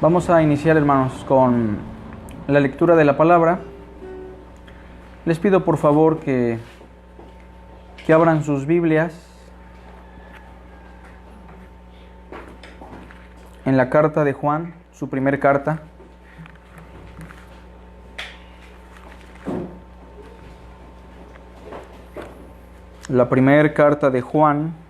Vamos a iniciar, hermanos, con la lectura de la palabra. Les pido por favor que abran sus Biblias en la carta de Juan, su primer carta. La primera carta de Juan,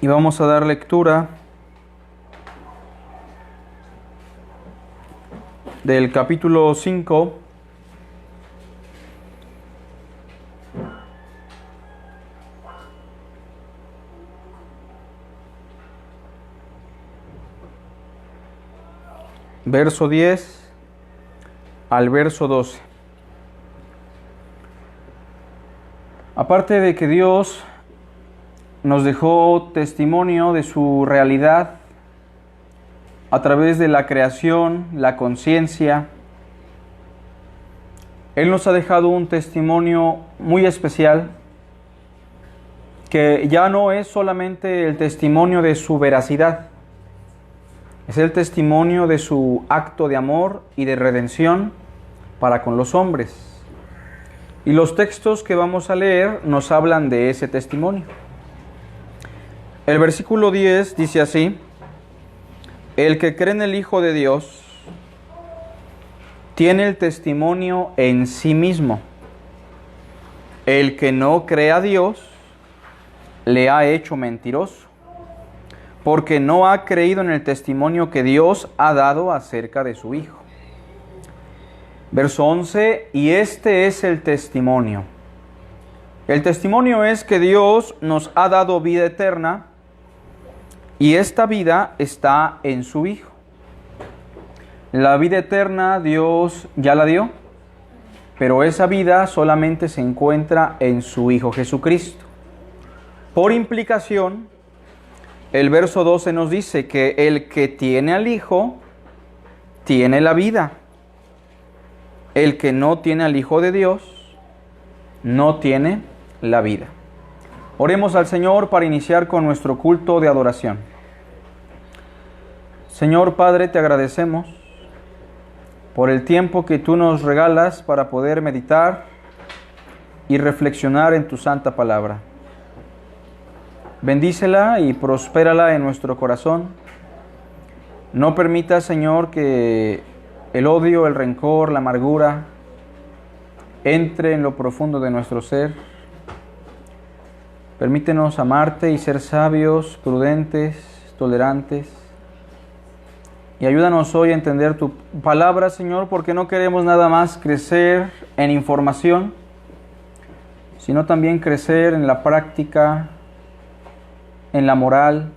y vamos a dar lectura del capítulo 5, verso 10 al verso 12. Aparte de que Dios nos dejó testimonio de su realidad a través de la creación, la conciencia, Él nos ha dejado un testimonio muy especial que ya no es solamente el testimonio de su veracidad, es el testimonio de su acto de amor y de redención para con los hombres. Y los textos que vamos a leer nos hablan de ese testimonio. El versículo 10 dice así: el que cree en el Hijo de Dios tiene el testimonio en sí mismo. El que no cree a Dios le ha hecho mentiroso, porque no ha creído en el testimonio que Dios ha dado acerca de su Hijo. Verso 11, y este es el testimonio. El testimonio es que Dios nos ha dado vida eterna, y esta vida está en su Hijo. La vida eterna Dios ya la dio, pero esa vida solamente se encuentra en su Hijo Jesucristo. Por implicación, el verso 12 nos dice que el que tiene al Hijo tiene la vida. El que no tiene al Hijo de Dios no tiene la vida. Oremos al Señor para iniciar con nuestro culto de adoración. Señor Padre, te agradecemos por el tiempo que tú nos regalas para poder meditar y reflexionar en tu santa palabra. Bendícela y prospérala en nuestro corazón. No permitas, Señor, que el odio, el rencor, la amargura entre en lo profundo de nuestro ser. Permítenos amarte y ser sabios, prudentes, tolerantes. Y ayúdanos hoy a entender tu palabra, Señor, porque no queremos nada más crecer en información, sino también crecer en la práctica, en la moral,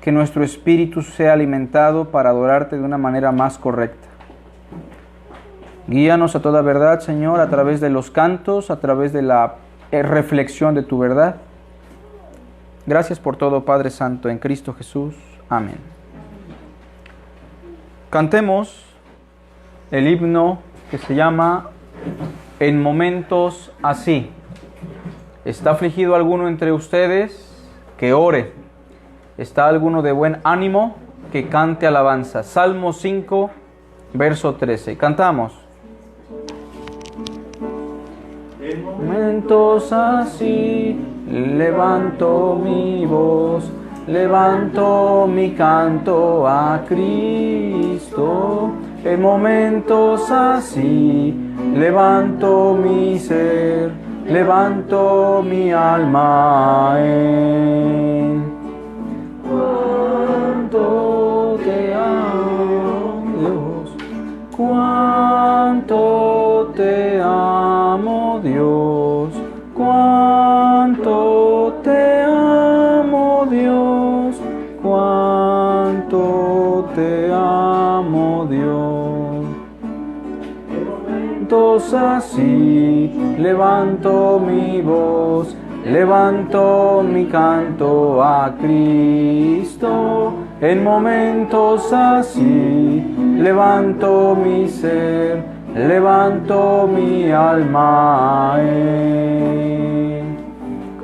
que nuestro espíritu sea alimentado para adorarte de una manera más correcta. Guíanos a toda verdad, Señor, a través de los cantos, a través de la reflexión de tu verdad. Gracias por todo, Padre Santo, en Cristo Jesús. Amén. Cantemos el himno que se llama En momentos así. ¿Está afligido alguno entre ustedes? Que ore. ¿Está alguno de buen ánimo? Que cante alabanza. Salmo 5, verso 13. Cantamos. En momentos así levanto mi voz, levanto mi canto a Cristo. En momentos así levanto mi ser, levanto mi alma a Él. Cuánto te amo, Dios, cuánto te amo, Dios, cuánto te amo, Dios, cuánto amo, Dios. En momentos así levanto mi voz, levanto mi canto a Cristo. En momentos así levanto mi ser, levanto mi alma a Él.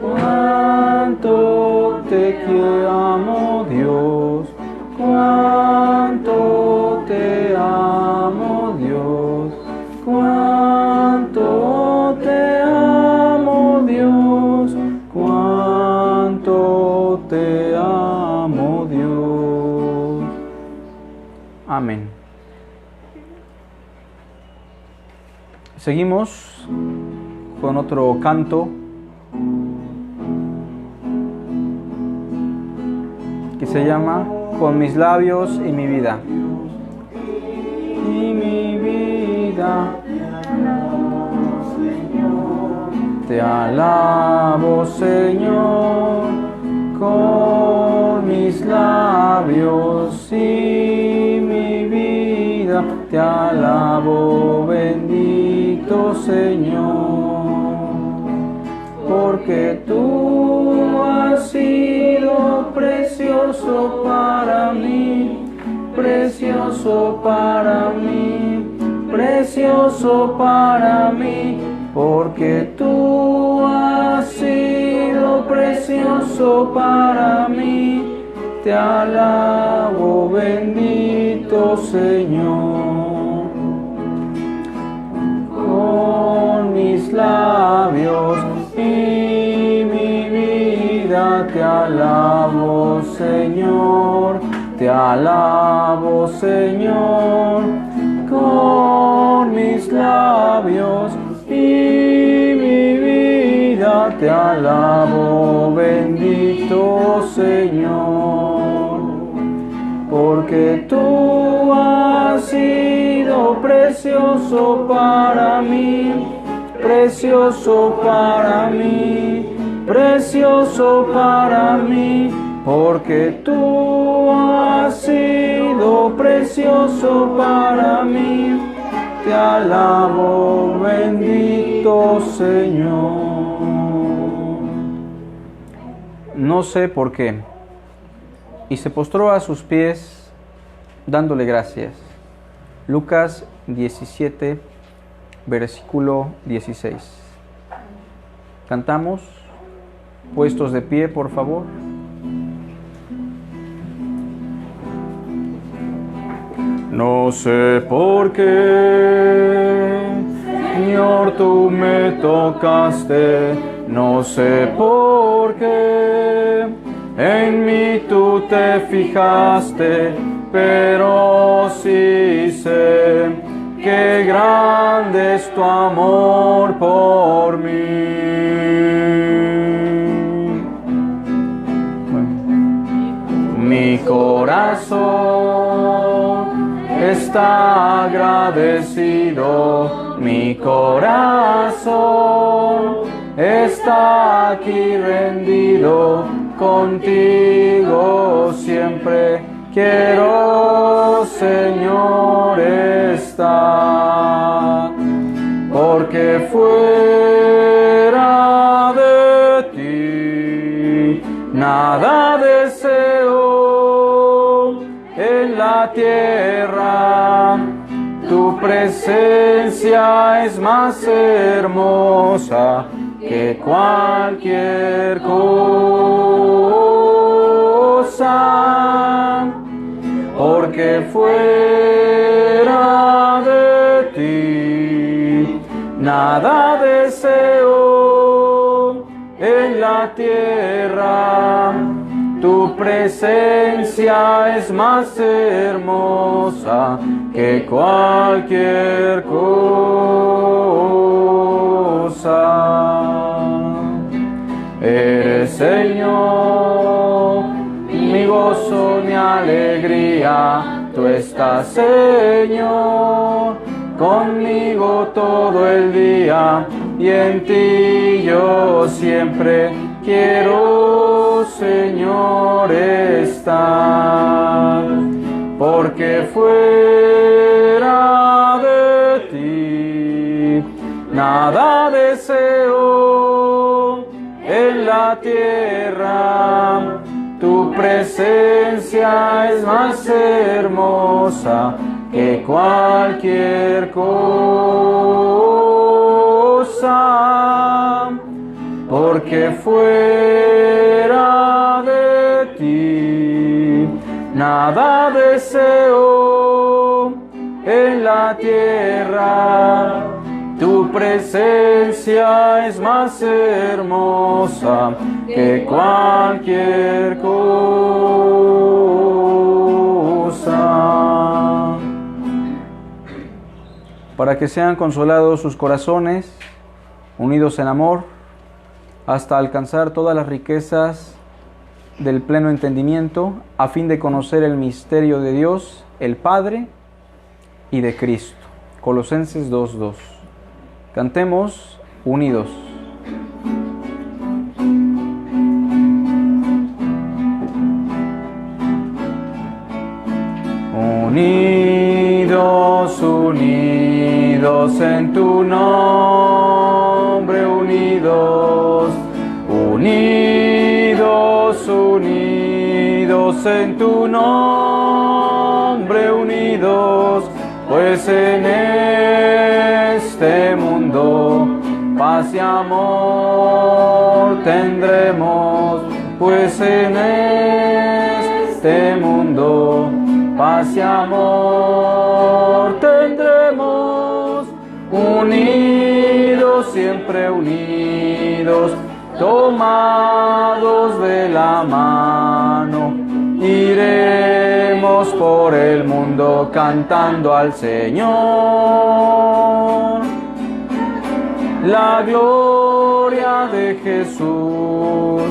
Cuánto te amo, Dios, cuánto te amo, Dios, cuánto te amo, Dios, cuánto te amo, Dios. Amén. Seguimos con otro canto que se llama Con mis labios y mi vida. Y mi vida te alabo, Señor, con mis labios y mi vida te alabo, bendito Señor, porque tú has sido precioso para mí, precioso para mí, precioso para mí, porque tú has sido precioso para mí, te alabo, bendito Señor. Con mis labios y mi vida te alabo, Señor, te alabo, Señor. Con mis labios y mi vida te alabo, bendito Señor, porque tú has sido precioso para mí, precioso para mí, precioso para mí, porque tú has sido precioso para mí, te alabo, bendito Señor. No sé por qué. Y se postró a sus pies, dándole gracias. Lucas 17, versículo 16. Cantamos, puestos de pie, por favor. No sé por qué, Señor, tú me tocaste, no sé por qué, en mí tú te fijaste, pero sí sé que grande es tu amor por mí. Mi corazón está agradecido, mi corazón está aquí rendido, contigo siempre quiero, Señor, estar, porque fuera de ti nada deseo en la tierra. Tu presencia es más hermosa que cualquier cosa, porque fuera de ti nada deseo en la tierra. Tu presencia es más hermosa que cualquier cosa. Eres, Señor, mi gozo, mi alegría. Tú estás, Señor, conmigo todo el día, y en ti yo siempre quiero, Señor, estar, porque fue nada deseo en la tierra. Tu presencia es más hermosa que cualquier cosa, porque fuera de ti nada deseo en la tierra. Tu presencia es más hermosa que cualquier cosa. Para que sean consolados sus corazones, unidos en amor, hasta alcanzar todas las riquezas del pleno entendimiento, a fin de conocer el misterio de Dios, el Padre, y de Cristo. Colosenses 2:2. Cantemos unidos. Unidos, unidos en tu nombre, unidos, unidos, unidos en tu nombre, unidos, pues en este mundo paz y amor tendremos, pues en este mundo paz y amor tendremos, unidos, siempre unidos, tomados de la mano, iremos por el mundo cantando al Señor. La gloria de Jesús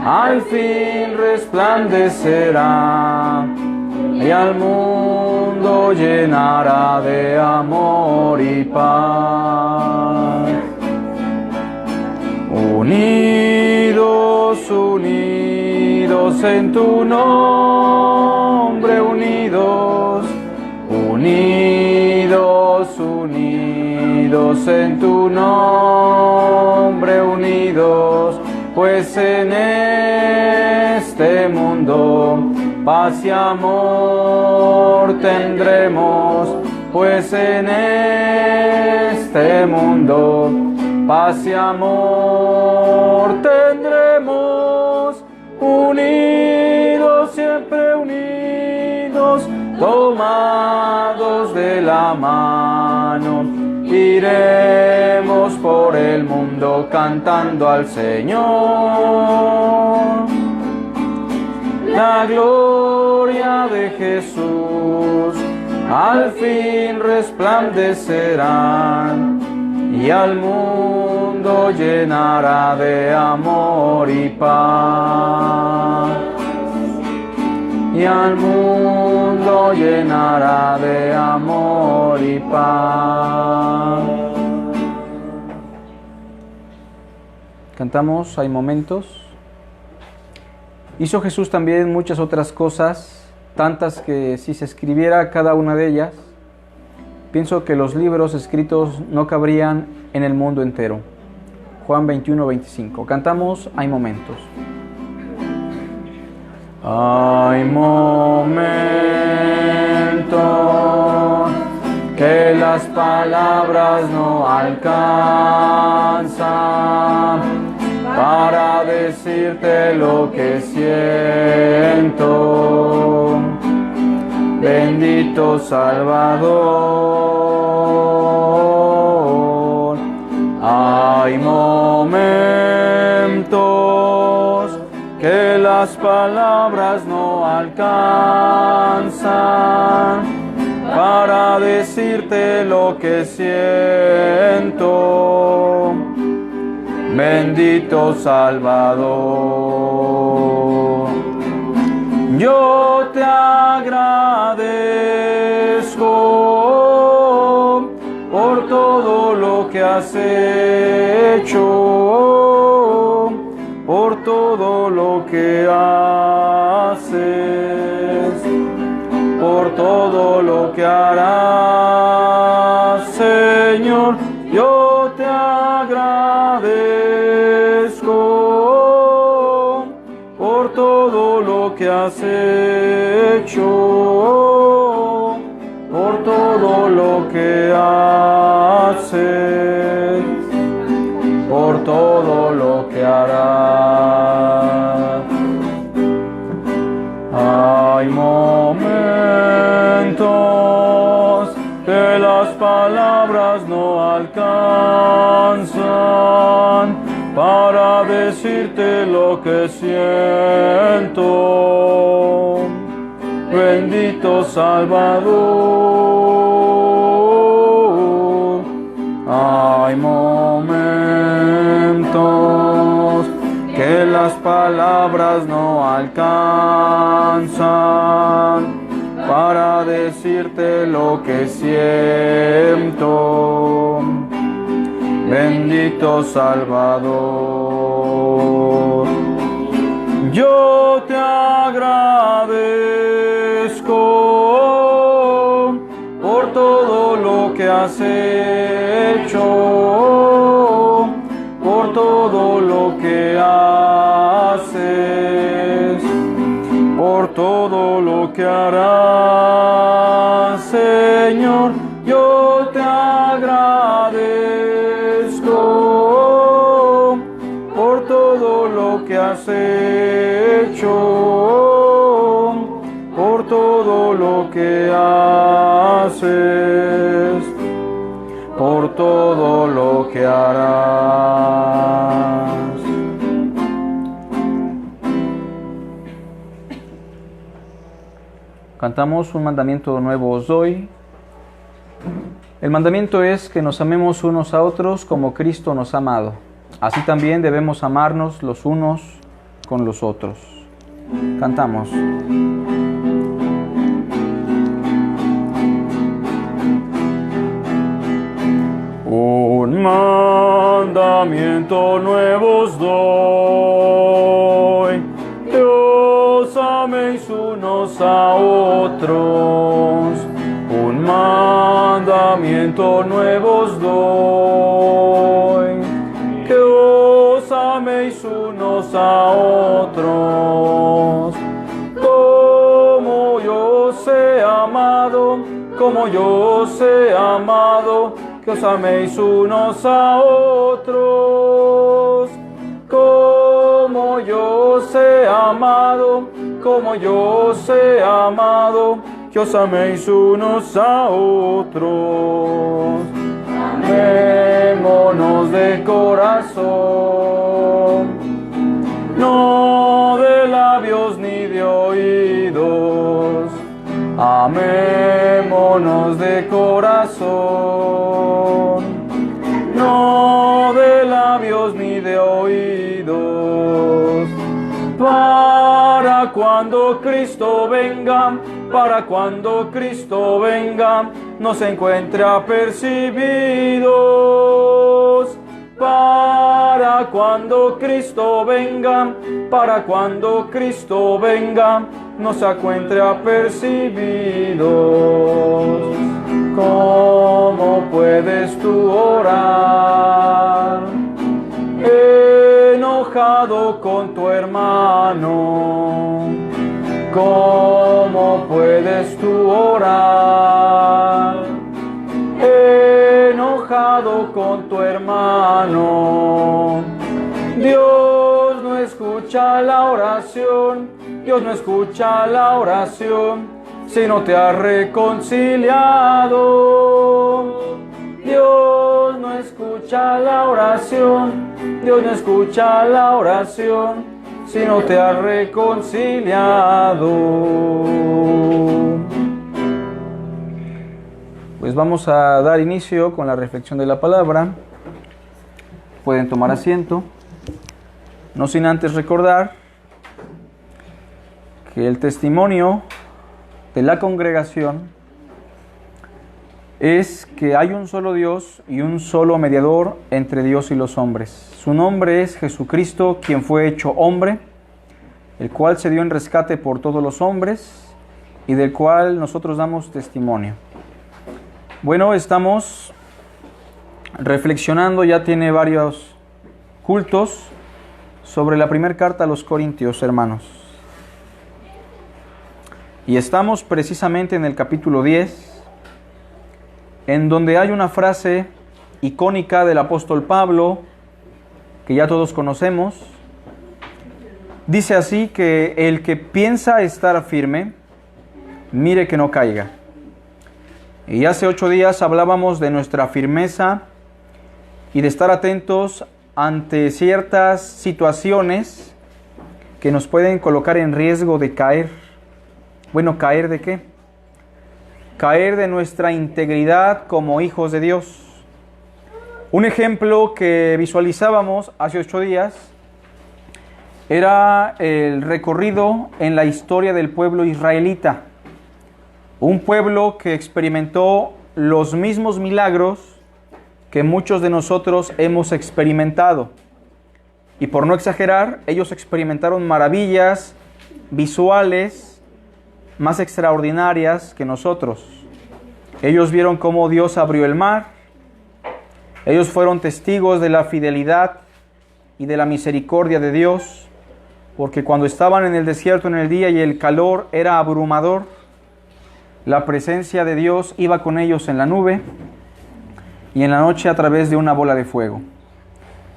al fin resplandecerá y al mundo llenará de amor y paz. Unidos, unidos en tu nombre, unidos, unidos, unidos en tu nombre, unidos, pues en este mundo paz y amor tendremos, pues en este mundo paz y amor tendremos, unidos, siempre unidos, tomados de la mano, iremos por el mundo cantando al Señor. La gloria de Jesús al fin resplandecerá y al mundo llenará de amor y paz. Y al mundo llenará de amor y paz. Cantamos, hay momentos. Hizo Jesús también muchas otras cosas, tantas que si se escribiera cada una de ellas, pienso que los libros escritos no cabrían en el mundo entero. Juan 21:25. Cantamos, hay momentos. Hay momentos que las palabras no alcanzan para decirte lo que siento. Bendito Salvador. Hay momentos que las palabras no alcanzan para decirte lo que siento. Bendito Salvador. Yo te agradezco por todo lo que has hecho, por todo lo que haces, por todo lo que harás, Señor. Yo te agradezco todo lo que has hecho, por todo lo que haces, por todo lo que harás. Hay momentos que las palabras no alcanzan para decirte lo que siento. Bendito Salvador. Hay momentos que las palabras no alcanzan para decirte lo que siento. Bendito Salvador. Yo te agradezco por todo lo que has hecho, por todo lo que haces, por todo lo que harás, Señor. Yo te agradezco por todo lo que has hecho, por todo lo que haces, por todo lo que harás. Cantamos un mandamiento nuevo os doy. El mandamiento es que nos amemos unos a otros como Cristo nos ha amado. Así también debemos amarnos los unos con los otros. Cantamos. Un mandamiento nuevo os doy, que os améis unos a otros. Un mandamiento nuevo os doy, que os améis unos a otros. Como yo os he amado, como yo os he amado, que os améis unos a otros. Como yo os he amado, como yo os he amado, que os améis unos a otros. Amémonos de corazón, no de labios ni de oídos. Amémonos de corazón, no de labios ni de oídos. Para cuando Cristo venga, para cuando Cristo venga, nos encuentre apercibidos. Para cuando Cristo venga, para cuando Cristo venga, nos encuentre apercibidos. ¿Cómo puedes tú orar enojado con tu hermano? ¿Cómo puedes tú orar enojado con tu hermano? Dios no escucha la oración, Dios no escucha la oración si no te has reconciliado. Dios no escucha la oración, Dios no escucha la oración si no te has reconciliado. Pues vamos a dar inicio con la reflexión de la palabra. Pueden tomar asiento, no sin antes recordar que el testimonio de la congregación es que hay un solo Dios y un solo mediador entre Dios y los hombres. Su nombre es Jesucristo, quien fue hecho hombre, el cual se dio en rescate por todos los hombres y del cual nosotros damos testimonio. Bueno, estamos reflexionando, ya tiene varios cultos, sobre la primera carta a los Corintios, hermanos. Y estamos precisamente en el capítulo 10, en donde hay una frase icónica del apóstol Pablo, que ya todos conocemos. Dice así que el que piensa estar firme, mire que no caiga. Y hace 8 días hablábamos de nuestra firmeza y de estar atentos ante ciertas situaciones que nos pueden colocar en riesgo de caer. Bueno, ¿caer de qué? Caer de nuestra integridad como hijos de Dios. Un ejemplo que visualizábamos hace 8 días era el recorrido en la historia del pueblo israelita. Un pueblo que experimentó los mismos milagros que muchos de nosotros hemos experimentado. Y por no exagerar, ellos experimentaron maravillas visuales más extraordinarias que nosotros. Ellos vieron cómo Dios abrió el mar. Ellos fueron testigos de la fidelidad y de la misericordia de Dios, porque cuando estaban en el desierto en el día y el calor era abrumador, la presencia de Dios iba con ellos en la nube y en la noche a través de una bola de fuego.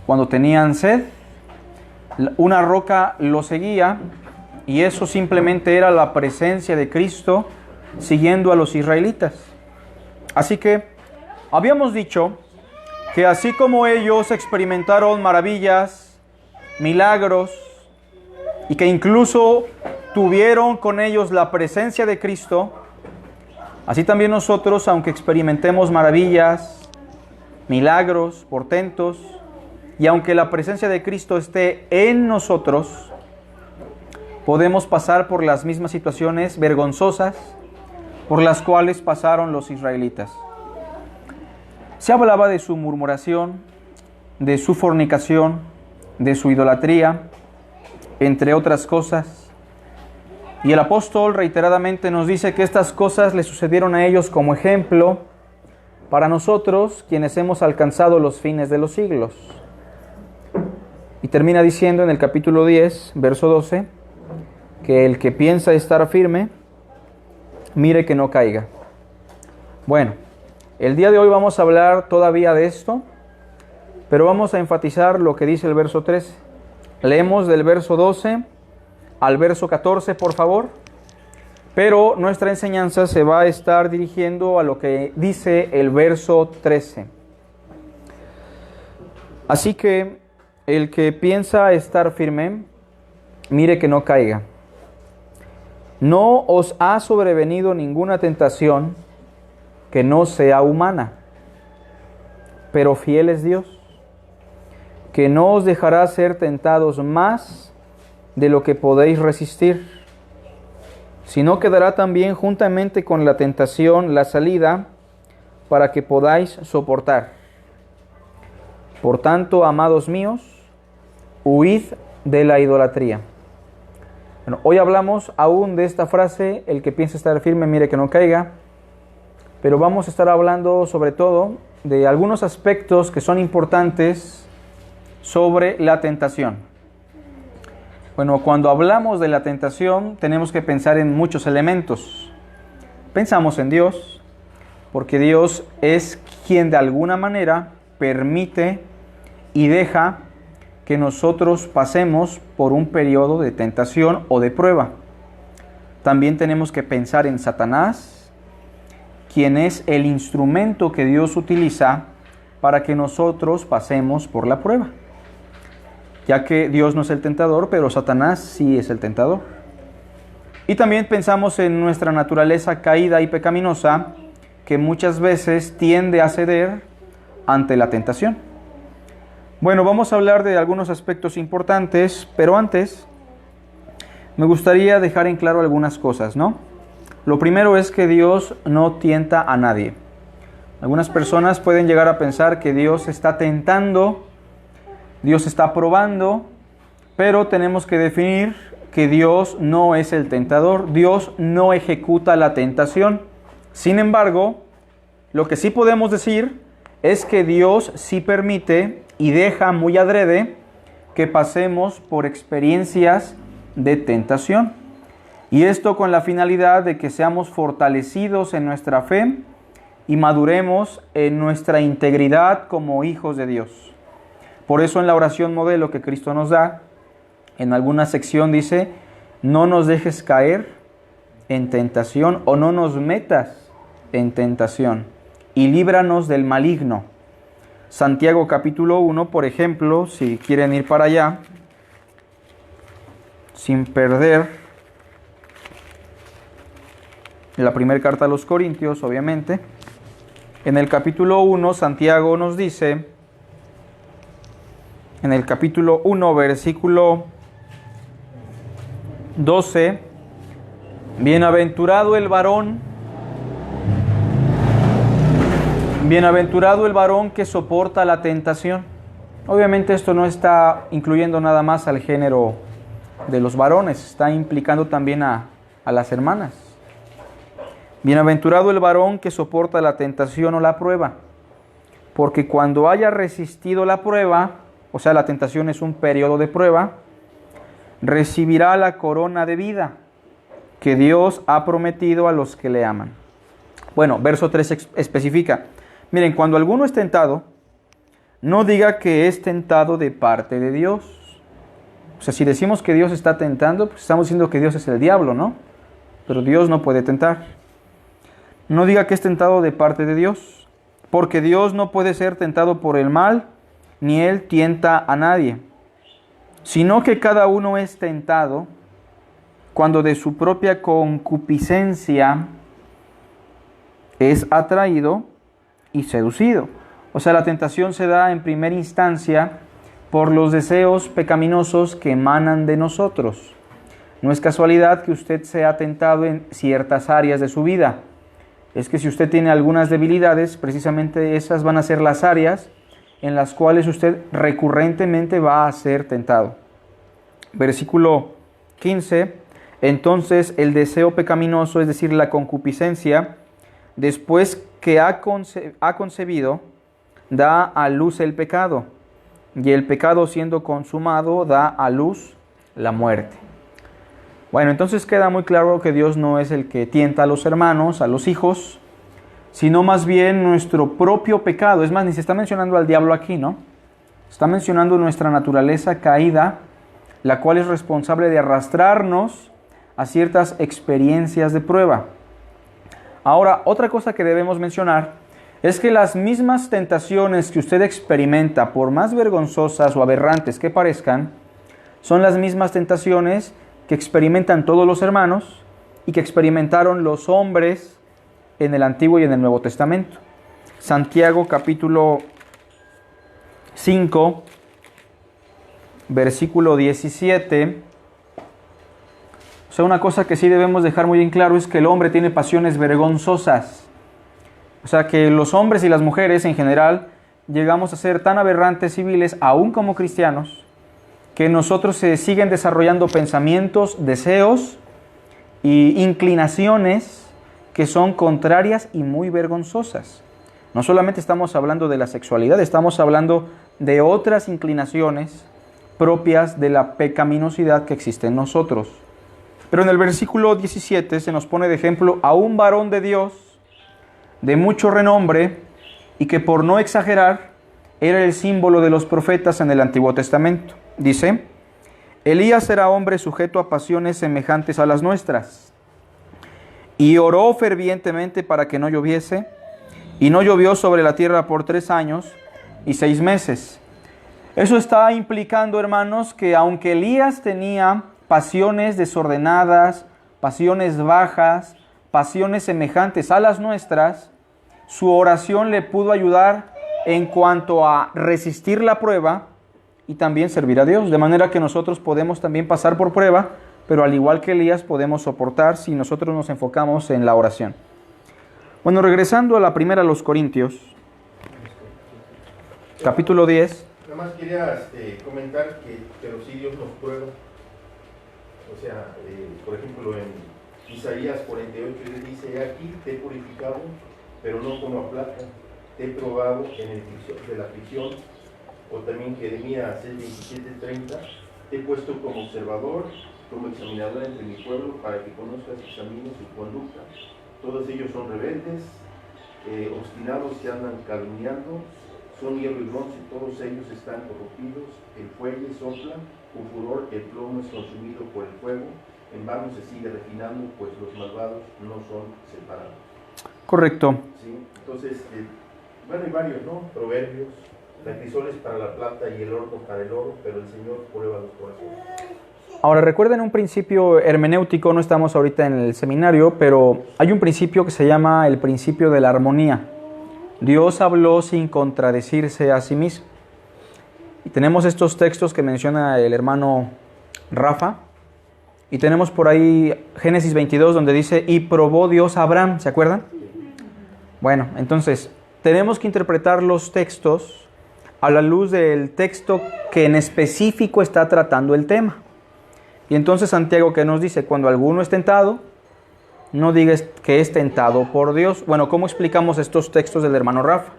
Cuando tenían sed, una roca los seguía, y eso simplemente era la presencia de Cristo siguiendo a los israelitas. Así que habíamos dicho que así como ellos experimentaron maravillas, milagros, y que incluso tuvieron con ellos la presencia de Cristo, así también nosotros, aunque experimentemos maravillas, milagros, portentos, y aunque la presencia de Cristo esté en nosotros, podemos pasar por las mismas situaciones vergonzosas por las cuales pasaron los israelitas. Se hablaba de su murmuración, de su fornicación, de su idolatría, entre otras cosas. Y el apóstol reiteradamente nos dice que estas cosas le sucedieron a ellos como ejemplo para nosotros, quienes hemos alcanzado los fines de los siglos. Y termina diciendo en el capítulo 10, verso 12, que el que piensa estar firme, mire que no caiga. Bueno, el día de hoy vamos a hablar todavía de esto, pero vamos a enfatizar lo que dice el verso 13. Leemos del verso 12 al verso 14, por favor. Pero nuestra enseñanza se va a estar dirigiendo a lo que dice el verso 13. Así que el que piensa estar firme, mire que no caiga. No os ha sobrevenido ninguna tentación que no sea humana, pero fiel es Dios, que no os dejará ser tentados más de lo que podéis resistir, sino que dará también juntamente con la tentación la salida para que podáis soportar. Por tanto, amados míos, huid de la idolatría. Bueno, hoy hablamos aún de esta frase, el que piensa estar firme, mire que no caiga, pero vamos a estar hablando sobre todo de algunos aspectos que son importantes sobre la tentación. Bueno, cuando hablamos de la tentación tenemos que pensar en muchos elementos. Pensamos en Dios, porque Dios es quien de alguna manera permite y deja que nosotros pasemos por un periodo de tentación o de prueba. También tenemos que pensar en Satanás, quien es el instrumento que Dios utiliza para que nosotros pasemos por la prueba. Ya que Dios no es el tentador, pero Satanás sí es el tentador. Y también pensamos en nuestra naturaleza caída y pecaminosa, que muchas veces tiende a ceder ante la tentación. Bueno, vamos a hablar de algunos aspectos importantes, pero antes me gustaría dejar en claro algunas cosas, ¿no? Lo primero es que Dios no tienta a nadie. Algunas personas pueden llegar a pensar que Dios está tentando, Dios está probando, pero tenemos que definir que Dios no es el tentador, Dios no ejecuta la tentación. Sin embargo, lo que sí podemos decir es que Dios sí permite y deja muy adrede que pasemos por experiencias de tentación. Y esto con la finalidad de que seamos fortalecidos en nuestra fe y maduremos en nuestra integridad como hijos de Dios. Por eso en la oración modelo que Cristo nos da, en alguna sección dice, no nos dejes caer en tentación o no nos metas en tentación y líbranos del maligno. Santiago capítulo 1, por ejemplo, si quieren ir para allá, sin perder la primera carta a los Corintios, obviamente. En el capítulo 1, Santiago nos dice, en el capítulo 1, versículo 12, bienaventurado el varón que soporta la tentación. Obviamente esto no está incluyendo nada más al género de los varones, está implicando también a las hermanas. Bienaventurado el varón que soporta la tentación o la prueba, porque cuando haya resistido la prueba, o sea, la tentación es un periodo de prueba, recibirá la corona de vida que Dios ha prometido a los que le aman. Bueno, verso 3 especifica, miren, cuando alguno es tentado, no diga que es tentado de parte de Dios. O sea, si decimos que Dios está tentando, pues estamos diciendo que Dios es el diablo, ¿no? Pero Dios no puede tentar. No diga que es tentado de parte de Dios, porque Dios no puede ser tentado por el mal, ni Él tienta a nadie, sino que cada uno es tentado cuando de su propia concupiscencia es atraído y seducido. O sea, la tentación se da en primera instancia por los deseos pecaminosos que emanan de nosotros. No es casualidad que usted sea tentado en ciertas áreas de su vida. Es que si usted tiene algunas debilidades, precisamente esas van a ser las áreas en las cuales usted recurrentemente va a ser tentado. Versículo 15. Entonces el deseo pecaminoso, es decir, la concupiscencia, después que ha concebido, da a luz el pecado, y el pecado siendo consumado da a luz la muerte. Bueno, entonces queda muy claro que Dios no es el que tienta a los hermanos, a los hijos, sino más bien nuestro propio pecado. Es más, ni se está mencionando al diablo aquí, ¿no? Está mencionando nuestra naturaleza caída, la cual es responsable de arrastrarnos a ciertas experiencias de prueba. Ahora, otra cosa que debemos mencionar es que las mismas tentaciones que usted experimenta, por más vergonzosas o aberrantes que parezcan, son las mismas tentaciones que experimentan todos los hermanos y que experimentaron los hombres en el Antiguo y en el Nuevo Testamento. Santiago capítulo 5, versículo 17. O sea, una cosa que sí debemos dejar muy en claro es que el hombre tiene pasiones vergonzosas. O sea, que los hombres y las mujeres en general llegamos a ser tan aberrantes civiles, aún como cristianos, que nosotros se siguen desarrollando pensamientos, deseos y inclinaciones que son contrarias y muy vergonzosas. No solamente estamos hablando de la sexualidad, estamos hablando de otras inclinaciones propias de la pecaminosidad que existe en nosotros. Pero en el versículo 17 se nos pone de ejemplo a un varón de Dios de mucho renombre y que, por no exagerar, era el símbolo de los profetas en el Antiguo Testamento. Dice, Elías era hombre sujeto a pasiones semejantes a las nuestras, y oró fervientemente para que no lloviese, y no llovió sobre la tierra por 3 años y 6 meses. Eso está implicando, hermanos, que aunque Elías tenía pasiones desordenadas, pasiones bajas, pasiones semejantes a las nuestras, su oración le pudo ayudar en cuanto a resistir la prueba y también servir a Dios. De manera que nosotros podemos también pasar por prueba, pero al igual que Elías podemos soportar si nosotros nos enfocamos en la oración. Bueno, regresando a la primera a los Corintios, capítulo 10. Nada más quería comentar que los sí Dios nos prueba. O sea, por ejemplo, en Isaías 48 dice, aquí te he purificado, pero no como a plata, te he probado en el de la aflicción. O también Jeremías 6:27-30, te he puesto como observador como examinador entre mi pueblo, para que conozca sus caminos y su conducta. Todos ellos son rebeldes, obstinados, que andan calumniando, son hierro y bronce, todos ellos están corrompidos, el fuelle sopla con furor, el plomo es consumido por el fuego, en vano se sigue refinando, pues los malvados no son separados. Correcto. ¿Sí? Entonces, bueno, hay varios, ¿no? Proverbios, la crisol es para la plata y el horno para el oro, pero el Señor prueba los corazones. Ahora recuerden un principio hermenéutico, no estamos ahorita en el seminario, pero hay un principio que se llama el principio de la armonía. Dios habló sin contradecirse a sí mismo. Y tenemos estos textos que menciona el hermano Rafa, y tenemos por ahí Génesis 22 donde dice, y probó Dios a Abraham, ¿se acuerdan? Bueno, entonces tenemos que interpretar los textos a la luz del texto que en específico está tratando el tema. Y entonces Santiago, ¿qué nos dice? Cuando alguno es tentado, no digas que es tentado por Dios. Bueno, ¿cómo explicamos estos textos del hermano Rafa?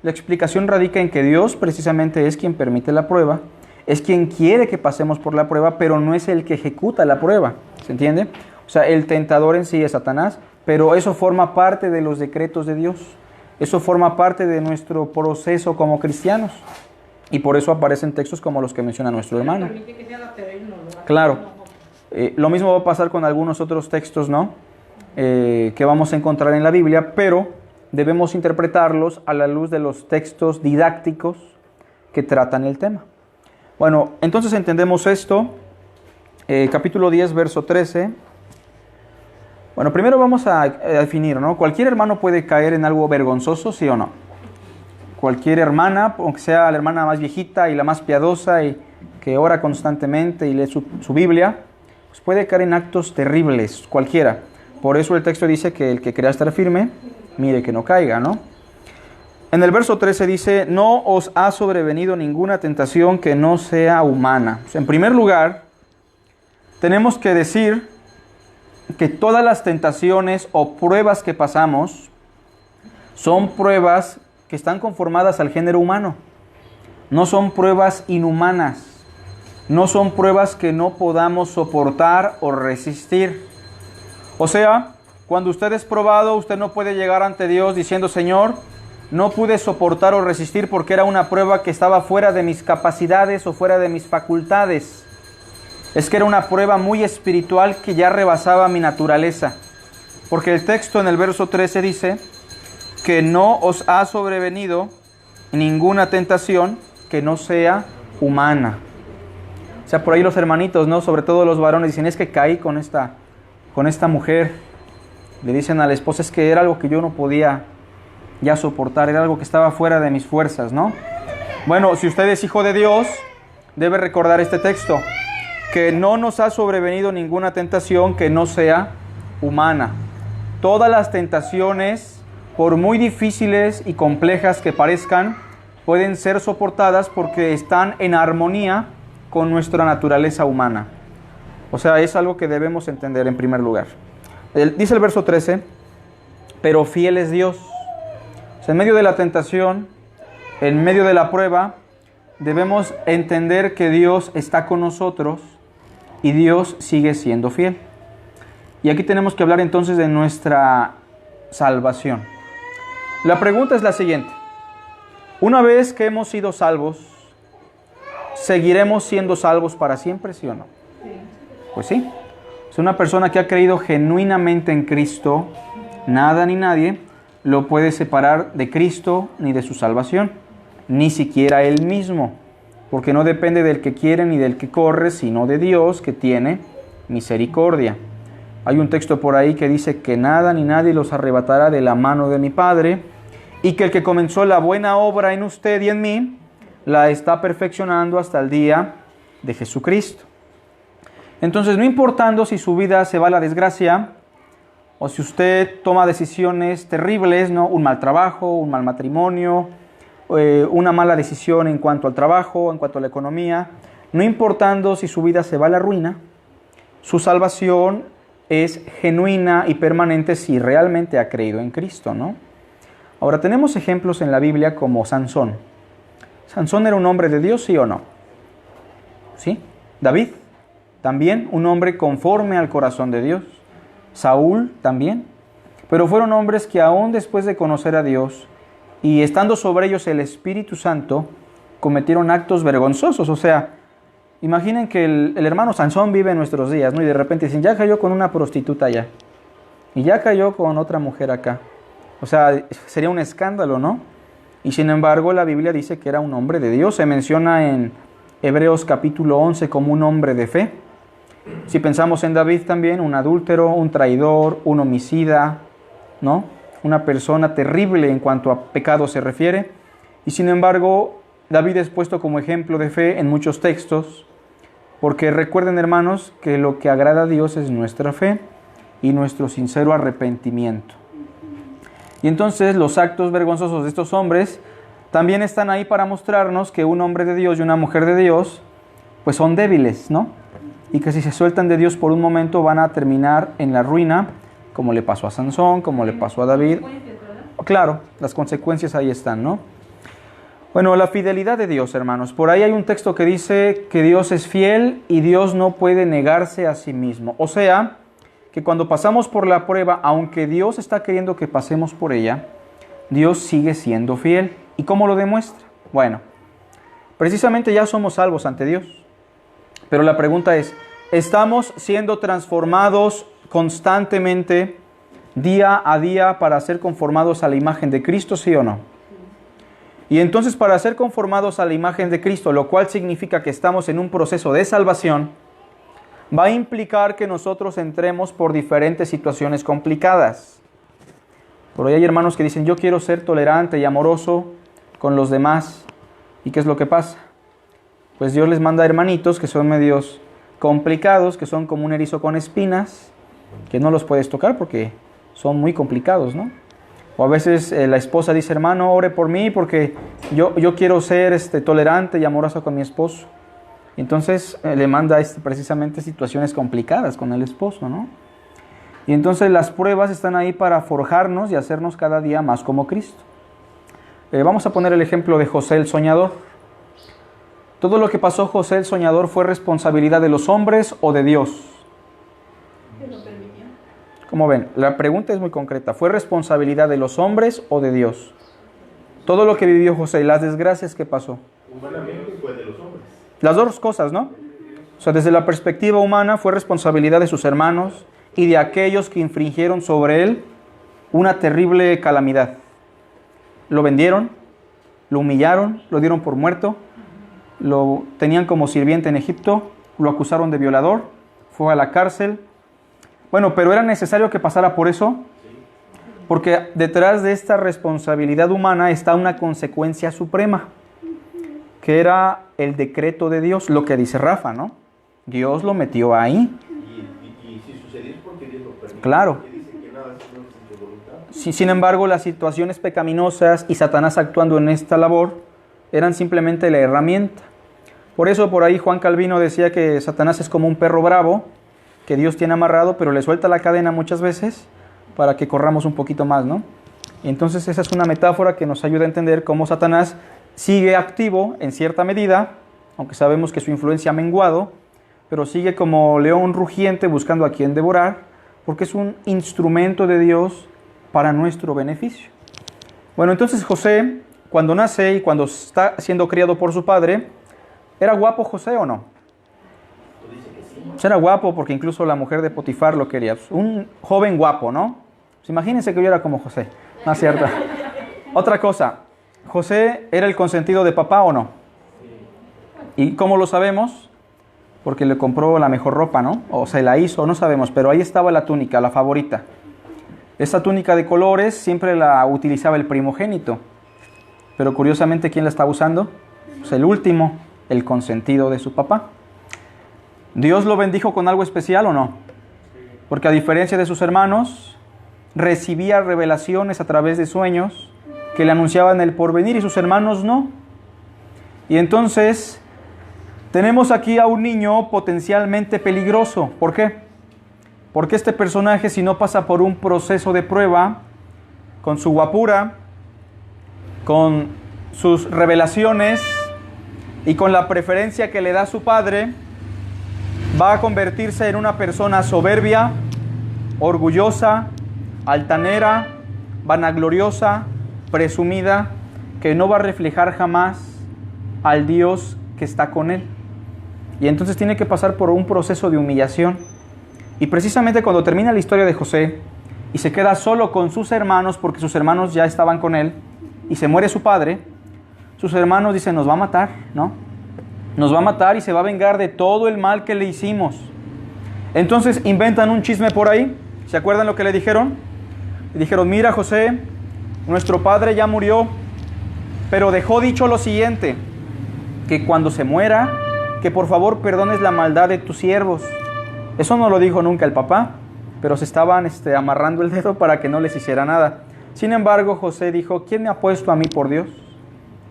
La explicación radica en que Dios precisamente es quien permite la prueba, es quien quiere que pasemos por la prueba, pero no es el que ejecuta la prueba. ¿Se entiende? O sea, el tentador en sí es Satanás, pero eso forma parte de los decretos de Dios. Eso forma parte de nuestro proceso como cristianos. Y por eso aparecen textos como los que menciona nuestro hermano. Claro. Lo mismo va a pasar con algunos otros textos, ¿no? Que vamos a encontrar en la Biblia, pero debemos interpretarlos a la luz de los textos didácticos que tratan el tema. Bueno, entonces entendemos esto. Capítulo 10, verso 13. Bueno, primero vamos a definir, ¿no? ¿Cualquier hermano puede caer en algo vergonzoso, sí o no? Cualquier hermana, aunque sea la hermana más viejita y la más piadosa y que ora constantemente y lee su Biblia, pues puede caer en actos terribles, cualquiera. Por eso el texto dice que el que crea estar firme, mire que no caiga, ¿no? En el verso 13 dice, no os ha sobrevenido ninguna tentación que no sea humana. En primer lugar, tenemos que decir que todas las tentaciones o pruebas que pasamos son pruebas que están conformadas al género humano. No son pruebas inhumanas. No son pruebas que no podamos soportar o resistir. O sea, cuando usted es probado, usted no puede llegar ante Dios diciendo, Señor, no pude soportar o resistir porque era una prueba que estaba fuera de mis capacidades o fuera de mis facultades. Es que era una prueba muy espiritual que ya rebasaba mi naturaleza. Porque el texto en el verso 13 dice que no os ha sobrevenido ninguna tentación que no sea humana. O sea, por ahí los hermanitos, ¿no? Sobre todo los varones dicen, es que caí con esta mujer. Le dicen a la esposa, es que era algo que yo no podía ya soportar, era algo que estaba fuera de mis fuerzas, ¿no? Bueno, si usted es hijo de Dios, debe recordar este texto, que no nos ha sobrevenido ninguna tentación que no sea humana. Todas las tentaciones, por muy difíciles y complejas que parezcan, pueden ser soportadas porque están en armonía con nuestra naturaleza humana. O sea, es algo que debemos entender en primer lugar. Dice el verso 13, pero fiel es Dios. O sea, en medio de la tentación, en medio de la prueba, debemos entender que Dios está con nosotros y Dios sigue siendo fiel. Y aquí tenemos que hablar entonces de nuestra salvación. La pregunta es la siguiente. Una vez que hemos sido salvos, ¿seguiremos siendo salvos para siempre, sí o no? Sí. Pues sí. Es una persona que ha creído genuinamente en Cristo, nada ni nadie lo puede separar de Cristo ni de su salvación, ni siquiera Él mismo, porque no depende del que quiere ni del que corre, sino de Dios que tiene misericordia. Hay un texto por ahí que dice que nada ni nadie los arrebatará de la mano de mi Padre, y que el que comenzó la buena obra en usted y en mí, la está perfeccionando hasta el día de Jesucristo. Entonces, no importando si su vida se va a la desgracia, o si usted toma decisiones terribles, ¿no? Un mal trabajo, un mal matrimonio, una mala decisión en cuanto al trabajo, en cuanto a la economía, no importando si su vida se va a la ruina, su salvación es genuina y permanente si realmente ha creído en Cristo, ¿no? Ahora, tenemos ejemplos en la Biblia como Sansón. ¿Sansón era un hombre de Dios, sí o no? ¿Sí? ¿David? también un hombre conforme al corazón de Dios. Saúl también. Pero fueron hombres que aún después de conocer a Dios y estando sobre ellos el Espíritu Santo, cometieron actos vergonzosos. O sea, imaginen que el hermano Sansón vive en nuestros días, ¿no? Y de repente dicen, ya cayó con una prostituta allá. Y ya cayó con otra mujer acá. O sea, sería un escándalo, ¿no? Y sin embargo, la Biblia dice que era un hombre de Dios. Se menciona en Hebreos capítulo 11 como un hombre de fe. Si pensamos en David también, un adúltero, un traidor, un homicida, ¿no? Una persona terrible en cuanto a pecado se refiere. Y sin embargo, David es puesto como ejemplo de fe en muchos textos, porque recuerden, hermanos, que lo que agrada a Dios es nuestra fe y nuestro sincero arrepentimiento. Y entonces los actos vergonzosos de estos hombres también están ahí para mostrarnos que un hombre de Dios y una mujer de Dios pues son débiles, ¿no? Y que si se sueltan de Dios por un momento van a terminar en la ruina, como le pasó a Sansón, como le pasó a David. Claro, las consecuencias ahí están, ¿no? Bueno, la fidelidad de Dios, hermanos. Por ahí hay un texto que dice que Dios es fiel y Dios no puede negarse a sí mismo. O sea, que cuando pasamos por la prueba, aunque Dios está queriendo que pasemos por ella, Dios sigue siendo fiel. ¿Y cómo lo demuestra? Bueno, precisamente ya somos salvos ante Dios. Pero la pregunta es, ¿estamos siendo transformados constantemente, día a día, para ser conformados a la imagen de Cristo, sí o no? Y entonces, para ser conformados a la imagen de Cristo, lo cual significa que estamos en un proceso de salvación, va a implicar que nosotros entremos por diferentes situaciones complicadas. Por ahí hay hermanos que dicen, yo quiero ser tolerante y amoroso con los demás. ¿Y qué es lo que pasa? Pues Dios les manda hermanitos que son medios complicados, que son como un erizo con espinas, que no los puedes tocar porque son muy complicados, ¿no? O a veces la esposa dice, hermano, ore por mí porque yo quiero ser tolerante y amoroso con mi esposo. Entonces le manda precisamente situaciones complicadas con el esposo, ¿no? Y entonces las pruebas están ahí para forjarnos y hacernos cada día más como Cristo. Vamos a poner el ejemplo de José el soñador. ¿Todo lo que pasó José el soñador fue responsabilidad de los hombres o de Dios? Como ven, la pregunta es muy concreta. ¿Fue responsabilidad de los hombres o de Dios? Todo lo que vivió José y las desgracias que pasó. Humanamente fue de los hombres. Las dos cosas, ¿no? O sea, desde la perspectiva humana fue responsabilidad de sus hermanos y de aquellos que infringieron sobre él una terrible calamidad. Lo vendieron, lo humillaron, lo dieron por muerto, lo tenían como sirviente en Egipto, lo acusaron de violador, fue a la cárcel. Bueno, pero ¿era necesario que pasara por eso? Porque detrás de esta responsabilidad humana está una consecuencia suprema, que era el decreto de Dios, lo que dice Rafa, ¿no? Dios lo metió ahí. Y si sucedió es porque Dios lo permitió. Claro. Porque dice que nada es sin su voluntad. Sin embargo, las situaciones pecaminosas y Satanás actuando en esta labor eran simplemente la herramienta. Por eso por ahí Juan Calvino decía que Satanás es como un perro bravo que Dios tiene amarrado, pero le suelta la cadena muchas veces para que corramos un poquito más, ¿no? Y entonces esa es una metáfora que nos ayuda a entender cómo Satanás sigue activo en cierta medida, aunque sabemos que su influencia ha menguado, pero sigue como león rugiente buscando a quien devorar, porque es un instrumento de Dios para nuestro beneficio. Bueno, entonces José, cuando nace y cuando está siendo criado por su padre, ¿era guapo José o no? Pues era guapo porque incluso la mujer de Potifar lo quería. Un joven guapo, ¿no? Pues imagínense que yo era como José. No es cierto. Otra cosa, ¿José era el consentido de papá o no? ¿Y cómo lo sabemos? Porque le compró la mejor ropa, ¿no? O se la hizo, no sabemos, pero ahí estaba la túnica, la favorita. Esa túnica de colores siempre la utilizaba el primogénito. Pero curiosamente, ¿quién la estaba usando? Pues el último, el consentido de su papá. ¿Dios lo bendijo con algo especial o no? Porque a diferencia de sus hermanos, recibía revelaciones a través de sueños que le anunciaban el porvenir y sus hermanos no. Y entonces tenemos aquí a un niño potencialmente peligroso. ¿Por qué? Porque este personaje, si no pasa por un proceso de prueba, con su guapura, con sus revelaciones y con la preferencia que le da su padre, va a convertirse en una persona soberbia, orgullosa, altanera, vanagloriosa, presumida, que no va a reflejar jamás al Dios que está con él. Y entonces tiene que pasar por un proceso de humillación. Y precisamente cuando termina la historia de José y se queda solo con sus hermanos, porque sus hermanos ya estaban con él, y se muere su padre, sus hermanos dicen, nos va a matar, ¿no? Nos va a matar y se va a vengar de todo el mal que le hicimos. Entonces inventan un chisme por ahí. ¿Se acuerdan lo que le dijeron? Le dijeron, mira José, nuestro padre ya murió, pero dejó dicho lo siguiente, que cuando se muera, que por favor perdones la maldad de tus siervos. Eso no lo dijo nunca el papá, pero se estaban amarrando el dedo para que no les hiciera nada. Sin embargo, José dijo, ¿quién me ha puesto a mí por Dios?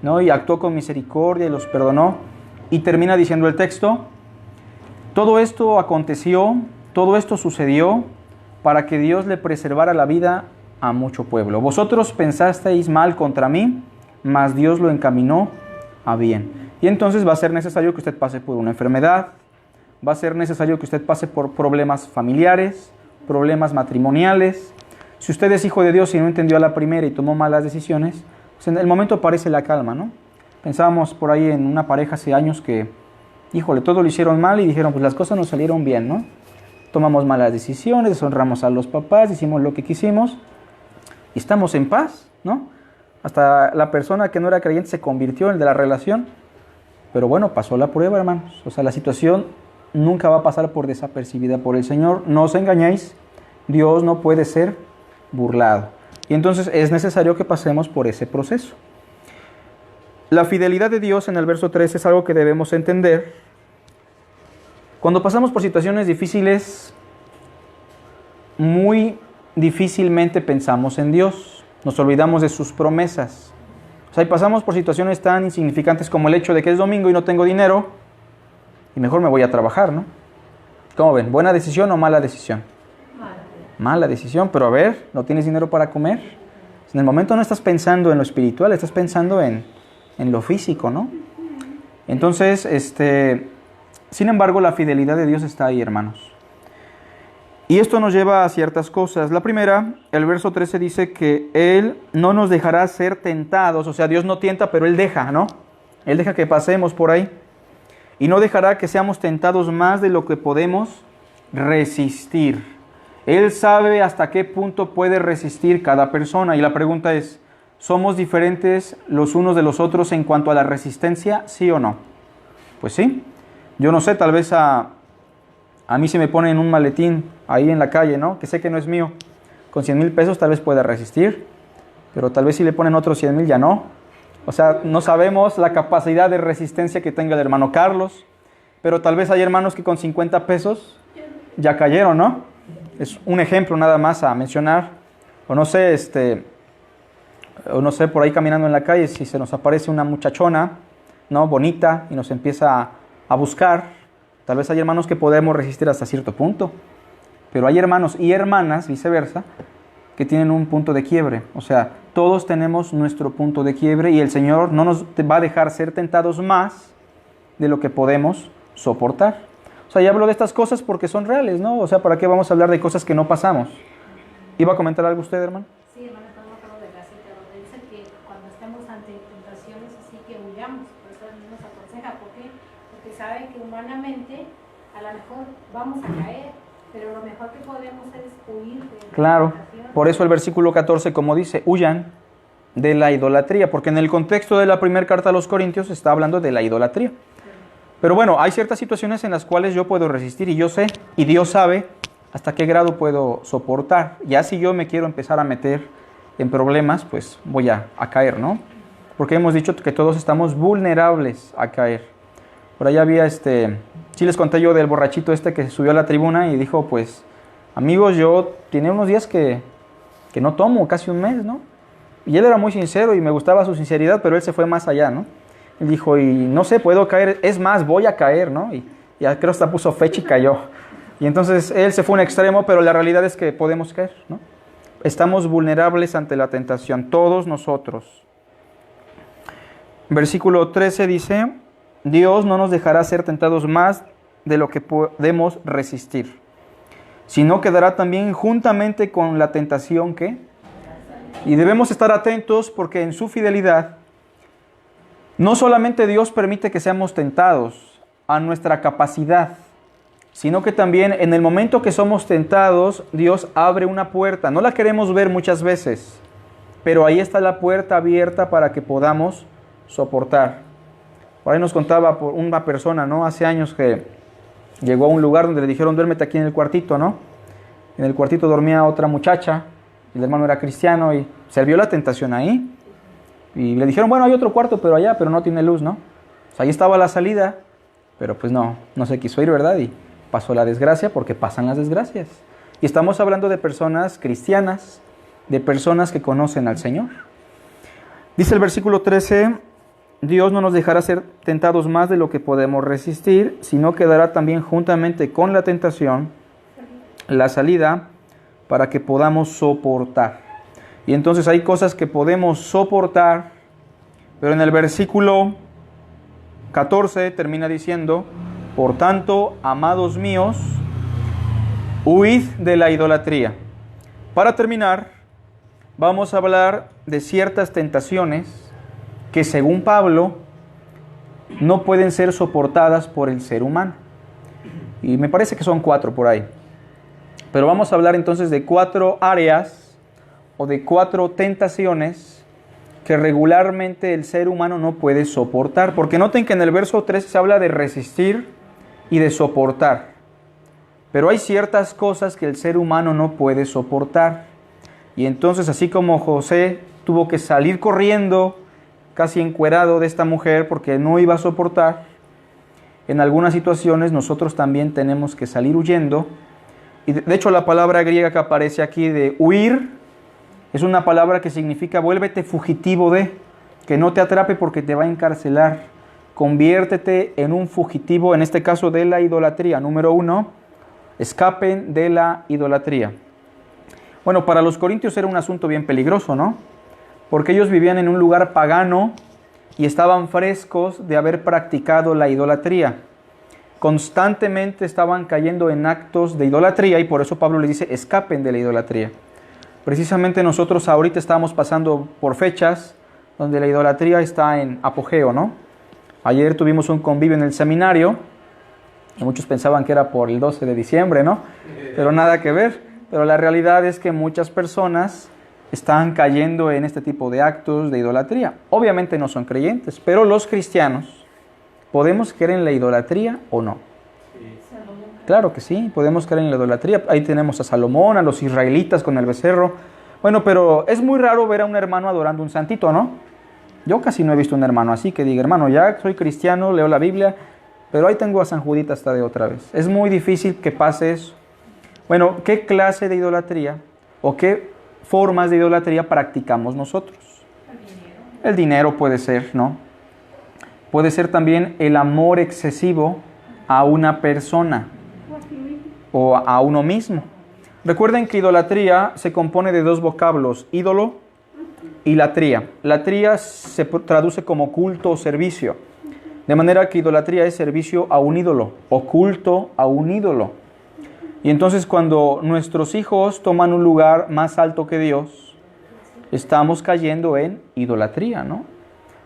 ¿No? Y actuó con misericordia y los perdonó. Y termina diciendo el texto, todo esto aconteció, todo esto sucedió para que Dios le preservara la vida a mucho pueblo. Vosotros pensasteis mal contra mí, mas Dios lo encaminó a bien. Y entonces va a ser necesario que usted pase por una enfermedad, va a ser necesario que usted pase por problemas familiares, problemas matrimoniales. Si usted es hijo de Dios y no entendió a la primera y tomó malas decisiones, pues en el momento aparece la calma, ¿no? Pensábamos por ahí en una pareja hace años que, híjole, todo lo hicieron mal y dijeron, pues las cosas nos salieron bien, ¿no? Tomamos malas decisiones, deshonramos a los papás, hicimos lo que quisimos y estamos en paz, ¿no? Hasta la persona que no era creyente se convirtió en el de la relación. Pero bueno, pasó la prueba, hermanos. O sea, la situación nunca va a pasar por desapercibida por el Señor. No os engañéis, Dios no puede ser burlado. Y entonces es necesario que pasemos por ese proceso. La fidelidad de Dios en el verso 3 es algo que debemos entender. Cuando pasamos por situaciones difíciles, muy difícilmente pensamos en Dios. Nos olvidamos de sus promesas. O sea, y pasamos por situaciones tan insignificantes como el hecho de que es domingo y no tengo dinero y mejor me voy a trabajar, ¿no? ¿Cómo ven? ¿Buena decisión o mala decisión? Mala decisión, pero a ver, ¿no tienes dinero para comer? En el momento no estás pensando en lo espiritual, estás pensando en lo físico, ¿no? Entonces, sin embargo, la fidelidad de Dios está ahí, hermanos. Y esto nos lleva a ciertas cosas. La primera, el verso 13 dice que Él no nos dejará ser tentados. O sea, Dios no tienta, pero Él deja, ¿no? Él deja que pasemos por ahí. Y no dejará que seamos tentados más de lo que podemos resistir. Él sabe hasta qué punto puede resistir cada persona. Y la pregunta es, ¿somos diferentes los unos de los otros en cuanto a la resistencia? ¿Sí o no? Pues sí. Yo no sé, tal vez a mí se me pone en un maletín ahí en la calle, ¿no? Que sé que no es mío. Con 100,000 pesos tal vez pueda resistir, pero tal vez si le ponen otros 100,000 ya no. O sea, no sabemos la capacidad de resistencia que tenga el hermano Carlos, pero tal vez hay hermanos que con 50 pesos ya cayeron, ¿no? Es un ejemplo nada más a mencionar. O no sé, por ahí caminando en la calle, si se nos aparece una muchachona, ¿no? Bonita, y nos empieza a buscar. Tal vez hay hermanos que podemos resistir hasta cierto punto, pero hay hermanos y hermanas, viceversa, que tienen un punto de quiebre. O sea, todos tenemos nuestro punto de quiebre y el Señor no nos va a dejar ser tentados más de lo que podemos soportar. O sea, ya hablo de estas cosas porque son reales, ¿no? O sea, ¿para qué vamos a hablar de cosas que no pasamos? ¿Iba a comentar algo usted, hermano? Sí, hermano, estamos hablando de la cita donde dice que cuando estemos ante tentaciones así que huyamos. Por eso Él nos aconseja. ¿Por qué? Porque sabe que humanamente a lo mejor vamos a caer, pero lo mejor que podemos hacer es huir de la Claro, tentación. por eso el versículo 14, como dice, huyan de la idolatría, porque en el contexto de la primera carta a los Corintios está hablando de la idolatría. Pero bueno, hay ciertas situaciones en las cuales yo puedo resistir y yo sé, y Dios sabe hasta qué grado puedo soportar. Ya si yo me quiero empezar a meter en problemas, pues voy a caer, ¿no? Porque hemos dicho que todos estamos vulnerables a caer. Por allá había sí les conté yo del borrachito que subió a la tribuna y dijo, pues, amigos, yo tenía unos días que no tomo, casi un mes, ¿no? Y él era muy sincero y me gustaba su sinceridad, pero él se fue más allá, ¿no? Él dijo, y no sé, puedo caer, es más, voy a caer, ¿no? Y creo hasta puso fecha y cayó. Y entonces él se fue a un extremo, pero la realidad es que podemos caer, ¿no? Estamos vulnerables ante la tentación, todos nosotros. Versículo 13 dice, Dios no nos dejará ser tentados más de lo que podemos resistir, sino quedará también juntamente con la tentación que... Y debemos estar atentos porque en su fidelidad, no solamente Dios permite que seamos tentados a nuestra capacidad, sino que también en el momento que somos tentados, Dios abre una puerta. No la queremos ver muchas veces, pero ahí está la puerta abierta para que podamos soportar. Por ahí nos contaba una persona, ¿no? Hace años que llegó a un lugar donde le dijeron, duérmete aquí en el cuartito, ¿no? En el cuartito dormía otra muchacha, el hermano era cristiano y se vio la tentación ahí. Y le dijeron, bueno, hay otro cuarto, pero allá, pero no tiene luz, ¿no? Pues ahí estaba la salida, pero pues no se quiso ir, ¿verdad? Y pasó la desgracia porque pasan las desgracias. Y estamos hablando de personas cristianas, de personas que conocen al Señor. Dice el versículo 13, Dios no nos dejará ser tentados más de lo que podemos resistir, sino que dará también juntamente con la tentación la salida para que podamos soportar. Y entonces hay cosas que podemos soportar, pero en el versículo 14 termina diciendo, por tanto, amados míos, huid de la idolatría. Para terminar, vamos a hablar de ciertas tentaciones que según Pablo no pueden ser soportadas por el ser humano. Y me parece que son 4 por ahí. Pero vamos a hablar entonces de 4 áreas o de 4 tentaciones que regularmente el ser humano no puede soportar. Porque noten que en el verso 13 se habla de resistir y de soportar. Pero hay ciertas cosas que el ser humano no puede soportar. Y entonces, así como José tuvo que salir corriendo, casi encuerado de esta mujer porque no iba a soportar, en algunas situaciones nosotros también tenemos que salir huyendo. Y de hecho la palabra griega que aparece aquí de huir es una palabra que significa vuélvete fugitivo de, que no te atrape porque te va a encarcelar. Conviértete en un fugitivo, en este caso de la idolatría. Número 1, escapen de la idolatría. Bueno, para los corintios era un asunto bien peligroso, ¿no? Porque ellos vivían en un lugar pagano y estaban frescos de haber practicado la idolatría. Constantemente estaban cayendo en actos de idolatría y por eso Pablo les dice, escapen de la idolatría. Precisamente nosotros ahorita estamos pasando por fechas donde la idolatría está en apogeo, ¿no? Ayer tuvimos un convivio en el seminario y muchos pensaban que era por el 12 de diciembre, ¿no? Pero nada que ver. Pero la realidad es que muchas personas están cayendo en este tipo de actos de idolatría. Obviamente no son creyentes, pero los cristianos, ¿podemos creer en la idolatría o no? Claro que sí, podemos creer en la idolatría. Ahí tenemos a Salomón, a los israelitas con el becerro. Bueno, pero es muy raro ver a un hermano adorando un santito, ¿no? Yo casi no he visto un hermano así que diga, hermano, ya soy cristiano, leo la Biblia, pero ahí tengo a San Judita hasta de otra vez. Es muy difícil que pase eso. Bueno, ¿qué clase de idolatría o qué formas de idolatría practicamos nosotros? El dinero puede ser, ¿no? Puede ser también el amor excesivo a una persona o a uno mismo. Recuerden que idolatría se compone de 2 vocablos, ídolo y latría. Latría se traduce como culto o servicio. De manera que idolatría es servicio a un ídolo o culto a un ídolo. Y entonces cuando nuestros hijos toman un lugar más alto que Dios, estamos cayendo en idolatría, ¿no?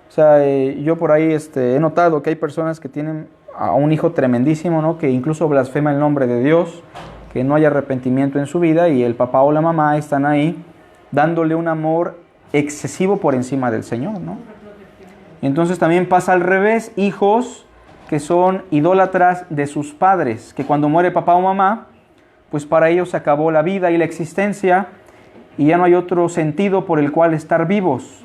O sea, yo por ahí he notado que hay personas que tienen a un hijo tremendísimo, ¿no? Que incluso blasfema el nombre de Dios, que no hay arrepentimiento en su vida y el papá o la mamá están ahí dándole un amor excesivo por encima del Señor, ¿no? Y entonces también pasa al revés, hijos que son idólatras de sus padres, que cuando muere papá o mamá, pues para ellos se acabó la vida y la existencia y ya no hay otro sentido por el cual estar vivos.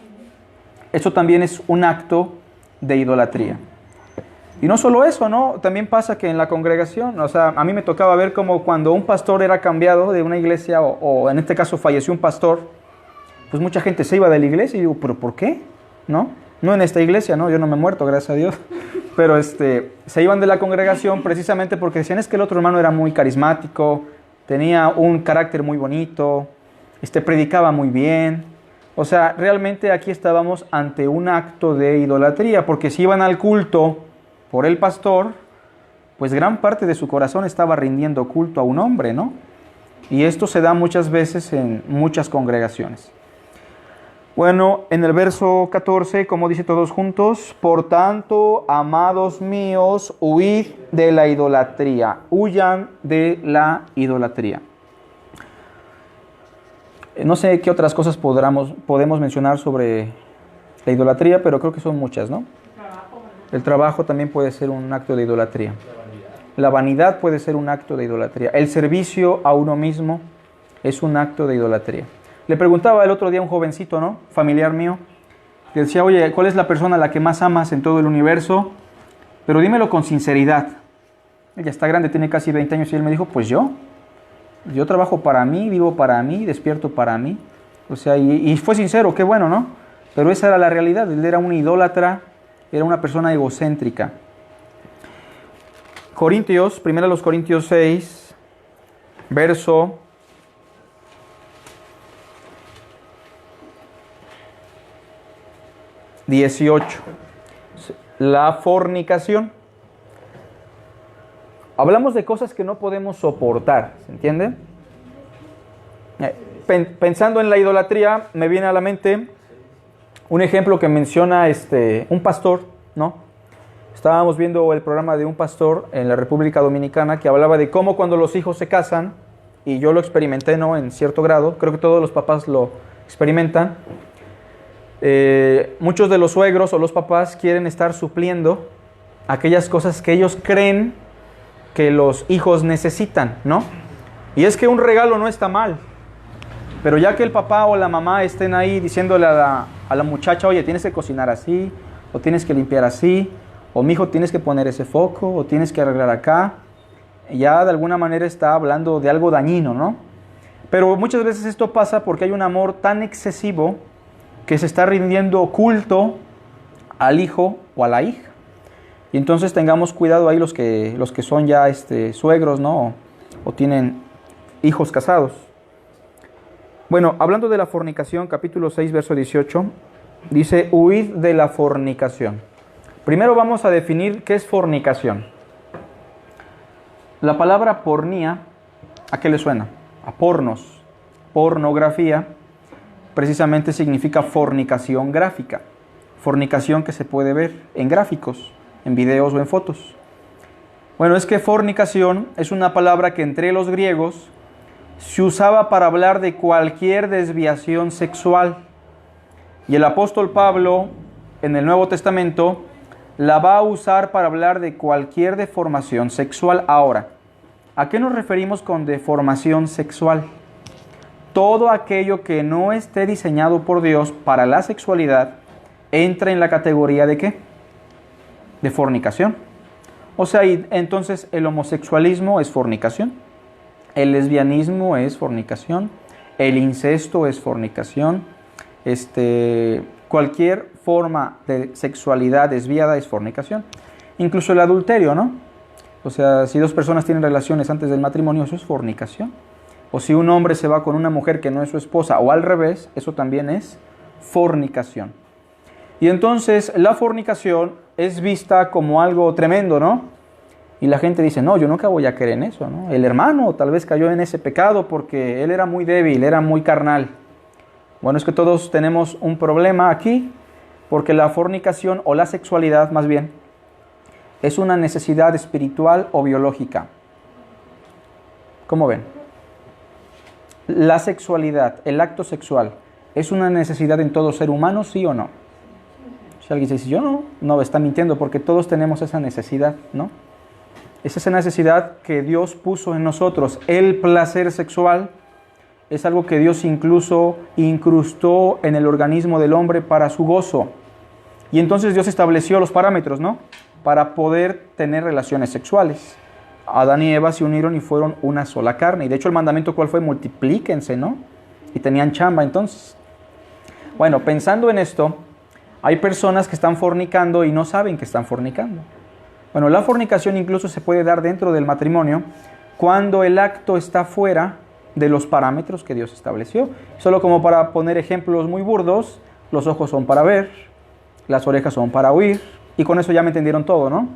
Eso también es un acto de idolatría. Y no solo eso, ¿no? También pasa que en la congregación, o sea, a mí me tocaba ver como cuando un pastor era cambiado de una iglesia o en este caso falleció un pastor, pues mucha gente se iba de la iglesia y digo, ¿pero por qué? ¿No? No en esta iglesia, ¿no? Yo no me he muerto, gracias a Dios. Pero se iban de la congregación precisamente porque decían, es que el otro hermano era muy carismático, tenía un carácter muy bonito, predicaba muy bien. O sea, realmente aquí estábamos ante un acto de idolatría, porque si iban al culto por el pastor, pues gran parte de su corazón estaba rindiendo culto a un hombre, ¿no? Y esto se da muchas veces en muchas congregaciones. Bueno, en el verso 14, como dice todos juntos, por tanto, amados míos, huid de la idolatría, huyan de la idolatría. No sé qué otras cosas podemos mencionar sobre la idolatría, pero creo que son muchas, ¿no? El trabajo también puede ser un acto de idolatría. La vanidad puede ser un acto de idolatría. El servicio a uno mismo es un acto de idolatría. Le preguntaba el otro día a un jovencito, ¿no? Familiar mío, que decía, oye, ¿cuál es la persona a la que más amas en todo el universo? Pero dímelo con sinceridad. Ella está grande, tiene casi 20 años y él me dijo, pues yo trabajo para mí, vivo para mí, despierto para mí. O sea, y fue sincero, qué bueno, ¿no? Pero esa era la realidad, él era un idólatra, era una persona egocéntrica. Corintios, 1 Corintios 6, verso 18. La fornicación. Hablamos de cosas que no podemos soportar, ¿se entiende? Pensando en la idolatría, me viene a la mente un ejemplo que menciona un pastor, ¿no? Estábamos viendo el programa de un pastor en la República Dominicana que hablaba de cómo cuando los hijos se casan, y yo lo experimenté, ¿no? En cierto grado, creo que todos los papás lo experimentan. Muchos de los suegros o los papás quieren estar supliendo aquellas cosas que ellos creen que los hijos necesitan, ¿no? Y es que un regalo no está mal, pero ya que el papá o la mamá estén ahí diciéndole a la muchacha, oye, tienes que cocinar así, o tienes que limpiar así, o mijo, tienes que poner ese foco, o tienes que arreglar acá, ya de alguna manera está hablando de algo dañino, ¿no? Pero muchas veces esto pasa porque hay un amor tan excesivo que se está rindiendo culto al hijo o a la hija. Y entonces tengamos cuidado ahí los que son ya suegros, ¿no? O tienen hijos casados. Bueno, hablando de la fornicación, capítulo 6, verso 18, dice, huid de la fornicación. Primero vamos a definir qué es fornicación. La palabra pornía, ¿a qué le suena? A pornos. Pornografía precisamente significa fornicación gráfica. Fornicación que se puede ver en gráficos, en videos o en fotos. Bueno, es que fornicación es una palabra que entre los griegos se usaba para hablar de cualquier desviación sexual. Y el apóstol Pablo, en el Nuevo Testamento, la va a usar para hablar de cualquier deformación sexual. Ahora, ¿a qué nos referimos con deformación sexual? Todo aquello que no esté diseñado por Dios para la sexualidad entra en la categoría ¿de qué? De fornicación. O sea, entonces el homosexualismo es fornicación, el lesbianismo es fornicación, el incesto es fornicación, cualquier forma de sexualidad desviada es fornicación. Incluso el adulterio, ¿no? O sea, si dos personas tienen relaciones antes del matrimonio, eso es fornicación. O si un hombre se va con una mujer que no es su esposa, o al revés, eso también es fornicación. Y entonces la fornicación es vista como algo tremendo, ¿no? Y la gente dice, no, yo nunca voy a caer en eso, ¿no? El hermano tal vez cayó en ese pecado porque él era muy débil, era muy carnal. Bueno, es que todos tenemos un problema aquí, porque la fornicación, o la sexualidad más bien, es una necesidad espiritual o biológica. ¿Cómo ven? La sexualidad, el acto sexual, ¿es una necesidad en todo ser humano, sí o no? Si alguien dice, yo no, está mintiendo, porque todos tenemos esa necesidad, ¿no? Es esa necesidad que Dios puso en nosotros. El placer sexual es algo que Dios incluso incrustó en el organismo del hombre para su gozo. Y entonces Dios estableció los parámetros, ¿no? Para poder tener relaciones sexuales. Adán y Eva se unieron y fueron una sola carne. Y de hecho el mandamiento, ¿cuál fue? Multiplíquense, ¿no? Y tenían chamba entonces. Bueno, pensando en esto, hay personas que están fornicando y no saben que están fornicando. Bueno, la fornicación incluso se puede dar dentro del matrimonio cuando el acto está fuera de los parámetros que Dios estableció. Solo como para poner ejemplos muy burdos, los ojos son para ver, las orejas son para oír, y con eso ya me entendieron todo, ¿no?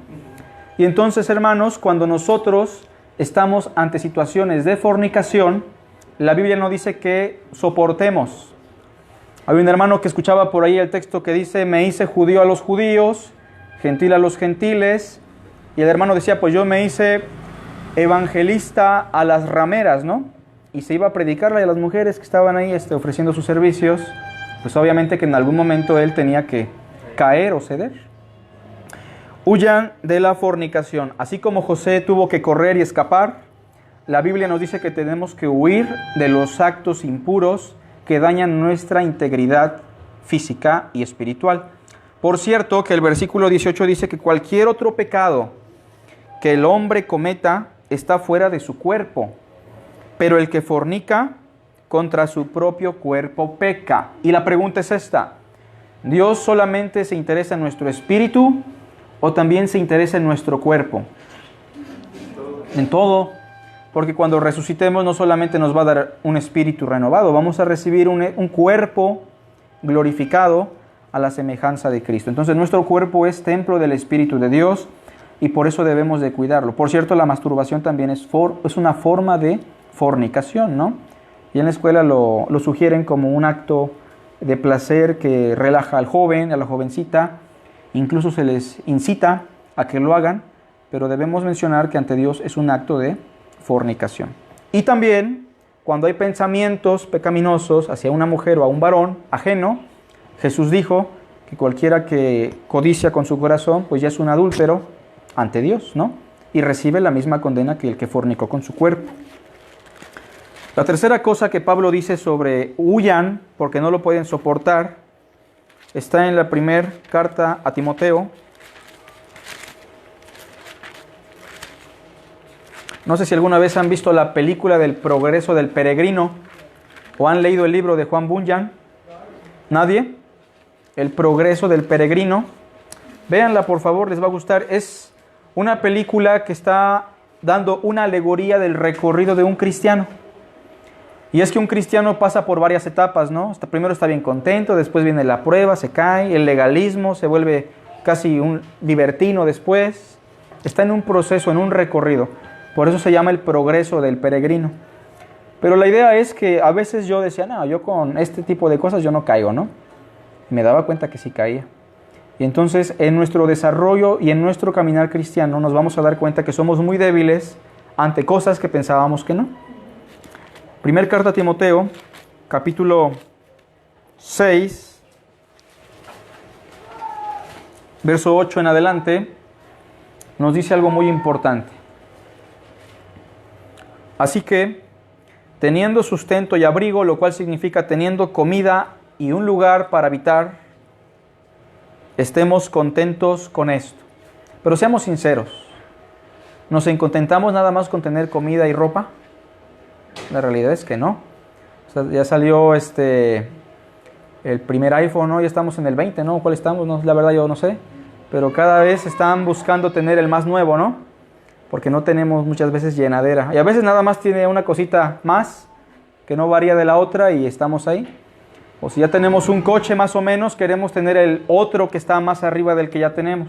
Y entonces, hermanos, cuando nosotros estamos ante situaciones de fornicación, la Biblia no dice que soportemos. Hay un hermano que escuchaba por ahí el texto que dice, me hice judío a los judíos, gentil a los gentiles. Y el hermano decía, pues yo me hice evangelista a las rameras, ¿no? Y se iba a predicarle a las mujeres que estaban ahí ofreciendo sus servicios. Pues obviamente que en algún momento él tenía que caer o ceder. Huyan de la fornicación. Así como José tuvo que correr y escapar, la Biblia nos dice que tenemos que huir de los actos impuros que dañan nuestra integridad física y espiritual. Por cierto, que el versículo 18 dice que cualquier otro pecado que el hombre cometa está fuera de su cuerpo, pero el que fornica contra su propio cuerpo peca. Y la pregunta es esta: ¿Dios solamente se interesa en nuestro espíritu o también se interesa en nuestro cuerpo? En todo. Porque cuando resucitemos no solamente nos va a dar un espíritu renovado, vamos a recibir un cuerpo glorificado a la semejanza de Cristo. Entonces nuestro cuerpo es templo del Espíritu de Dios y por eso debemos de cuidarlo. Por cierto, la masturbación también es una forma de fornicación, ¿no? Y en la escuela lo sugieren como un acto de placer que relaja al joven, a la jovencita. Incluso se les incita a que lo hagan, pero debemos mencionar que ante Dios es un acto de fornicación. Y también, cuando hay pensamientos pecaminosos hacia una mujer o a un varón ajeno, Jesús dijo que cualquiera que codicia con su corazón, pues ya es un adúltero ante Dios, ¿no? Y recibe la misma condena que el que fornicó con su cuerpo. La tercera cosa que Pablo dice sobre huyan, porque no lo pueden soportar, está en la primera carta a Timoteo. No sé si alguna vez han visto la película del Progreso del Peregrino o han leído el libro de Juan Bunyan. ¿Nadie? El Progreso del Peregrino. Véanla, por favor, les va a gustar. Es una película que está dando una alegoría del recorrido de un cristiano. Y es que un cristiano pasa por varias etapas, ¿no? Primero está bien contento, después viene la prueba, se cae, el legalismo, se vuelve casi un libertino después. Está en un proceso, en un recorrido. Por eso se llama el progreso del peregrino. Pero la idea es que a veces yo decía, no, yo con este tipo de cosas yo no caigo, ¿no? Y me daba cuenta que sí caía. Y entonces en nuestro desarrollo y en nuestro caminar cristiano nos vamos a dar cuenta que somos muy débiles ante cosas que pensábamos que no. Primer carta a Timoteo, capítulo 6, verso 8 en adelante, nos dice algo muy importante. Así que, teniendo sustento y abrigo, lo cual significa teniendo comida y un lugar para habitar, estemos contentos con esto. Pero seamos sinceros, ¿nos contentamos nada más con tener comida y ropa? La realidad es que no. O sea, ya salió el primer iPhone, ¿no? Ya estamos en el 20, ¿no? ¿Cuál estamos? No, la verdad yo no sé. Pero cada vez están buscando tener el más nuevo, ¿no? Porque no tenemos muchas veces llenadera. Y a veces nada más tiene una cosita más que no varía de la otra y estamos ahí. O si ya tenemos un coche más o menos, queremos tener el otro que está más arriba del que ya tenemos.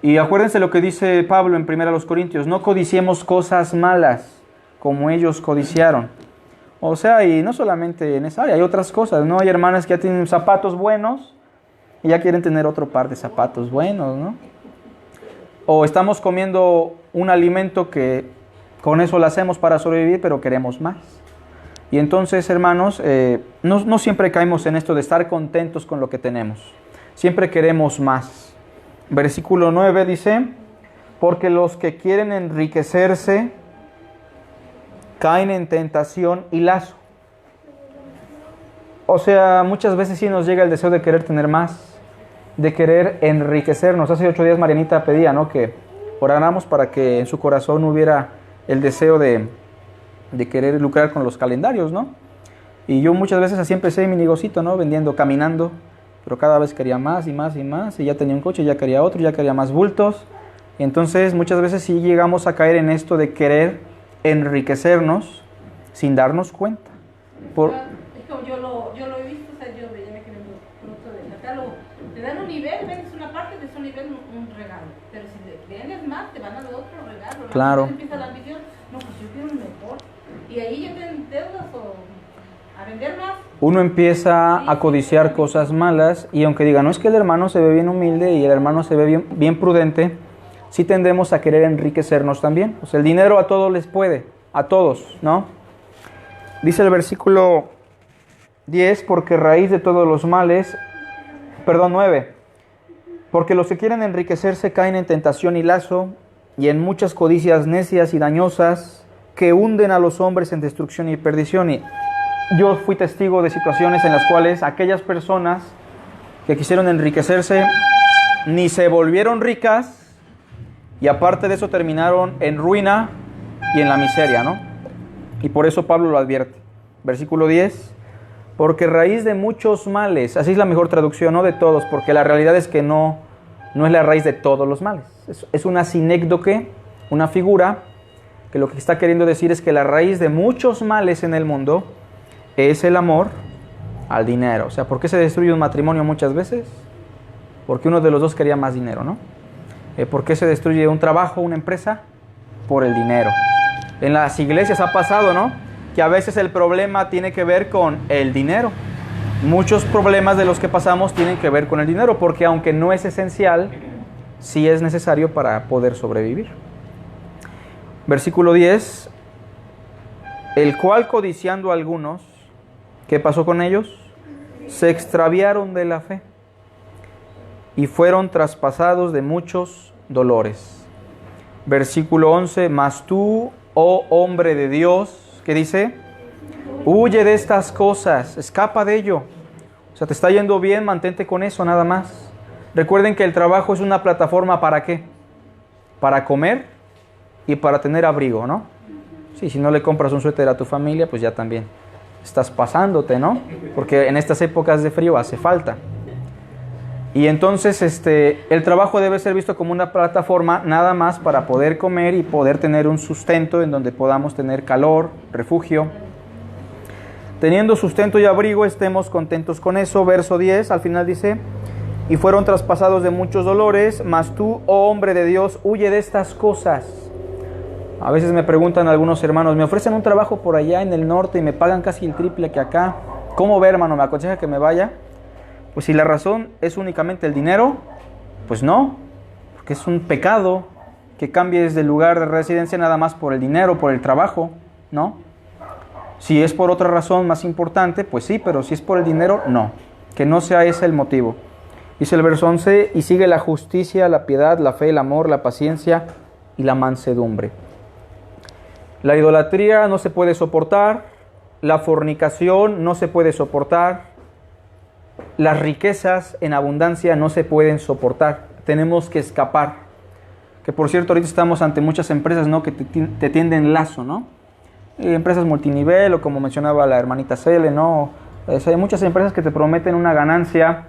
Y acuérdense lo que dice Pablo en 1 Corintios, no codiciemos cosas malas como ellos codiciaron. O sea, y no solamente en esa área, hay otras cosas, ¿no? Hay hermanas que ya tienen zapatos buenos y ya quieren tener otro par de zapatos buenos, ¿no? O estamos comiendo un alimento que con eso lo hacemos para sobrevivir, pero queremos más. Y entonces, hermanos, no siempre caemos en esto de estar contentos con lo que tenemos. Siempre queremos más. Versículo 9 dice, porque los que quieren enriquecerse caen en tentación y lazo. O sea, muchas veces sí nos llega el deseo de querer tener más, de querer enriquecernos. Hace 8 días Marianita pedía, ¿no?, que oráramos para que en su corazón hubiera el deseo de querer lucrar con los calendarios, ¿no? Y yo muchas veces así empecé mi negocito, ¿no? Vendiendo, caminando, pero cada vez quería más y más y más, y ya tenía un coche, ya quería otro, ya quería más bultos. Y entonces muchas veces sí llegamos a caer en esto de querer enriquecernos sin darnos cuenta. Yo lo he visto, o sea, yo veía que en el producto del catálogo Te dan un nivel, vendes una parte de su nivel, un regalo. Pero si le vendes más, te van a dar otro regalo. Claro. Empieza la ambición, no, pues yo quiero un mejor. Y ahí ya te endeudas o a vender más. Uno empieza a codiciar cosas malas y aunque diga, no es que el hermano se ve bien humilde y el hermano se ve bien prudente, sí tendemos a querer enriquecernos también. O sea, el dinero a todos les puede, a todos, ¿no? Dice el versículo 10, porque raíz de todos los males, 9, porque los que quieren enriquecerse caen en tentación y lazo y en muchas codicias necias y dañosas que hunden a los hombres en destrucción y perdición. Y yo fui testigo de situaciones en las cuales aquellas personas que quisieron enriquecerse ni se volvieron ricas y aparte de eso terminaron en ruina y en la miseria, ¿no? Y por eso Pablo lo advierte. Versículo 10, porque raíz de muchos males, así es la mejor traducción, no de todos, porque la realidad es que no es la raíz de todos los males. Es una sinécdoque, una figura, que lo que está queriendo decir es que la raíz de muchos males en el mundo es el amor al dinero. O sea, ¿por qué se destruye un matrimonio muchas veces? Porque uno de los dos quería más dinero, ¿no? ¿Por qué se destruye un trabajo, una empresa? Por el dinero. En las iglesias ha pasado, ¿no? Que a veces el problema tiene que ver con el dinero. Muchos problemas de los que pasamos tienen que ver con el dinero, porque aunque no es esencial, sí es necesario para poder sobrevivir. Versículo 10, el cual codiciando a algunos, ¿qué pasó con ellos? Se extraviaron de la fe y fueron traspasados de muchos dolores. Versículo 11, mas tú, oh hombre de Dios, ¿qué dice? Huye de estas cosas, escapa de ello. O sea, te está yendo bien, mantente con eso nada más. Recuerden que el trabajo es una plataforma ¿para qué? Para comer y para tener abrigo, ¿no? Sí, si no le compras un suéter a tu familia, pues ya también estás pasándote, ¿no? Porque en estas épocas de frío hace falta. Y entonces el trabajo debe ser visto como una plataforma nada más para poder comer y poder tener un sustento en donde podamos tener calor, refugio. Teniendo sustento y abrigo, estemos contentos con eso. Verso 10, al final dice, y fueron traspasados de muchos dolores, mas tú, oh hombre de Dios, huye de estas cosas. A veces me preguntan algunos hermanos, me ofrecen un trabajo por allá en el norte y me pagan casi el triple que acá. ¿Cómo ve, hermano? ¿Me aconseja que me vaya? Pues si la razón es únicamente el dinero, pues no, porque es un pecado que cambies de lugar de residencia nada más por el dinero, por el trabajo, ¿no? Si es por otra razón más importante, pues sí, pero si es por el dinero, no, que no sea ese el motivo. Dice el verso 11, y sigue la justicia, la piedad, la fe, el amor, la paciencia y la mansedumbre. La idolatría no se puede soportar, la fornicación no se puede soportar, las riquezas en abundancia no se pueden soportar, tenemos que escapar. Que por cierto, ahorita estamos ante muchas empresas, ¿no?, que te tienden lazo, ¿no? Empresas multinivel o como mencionaba la hermanita Cele, ¿no? Hay muchas empresas que te prometen una ganancia,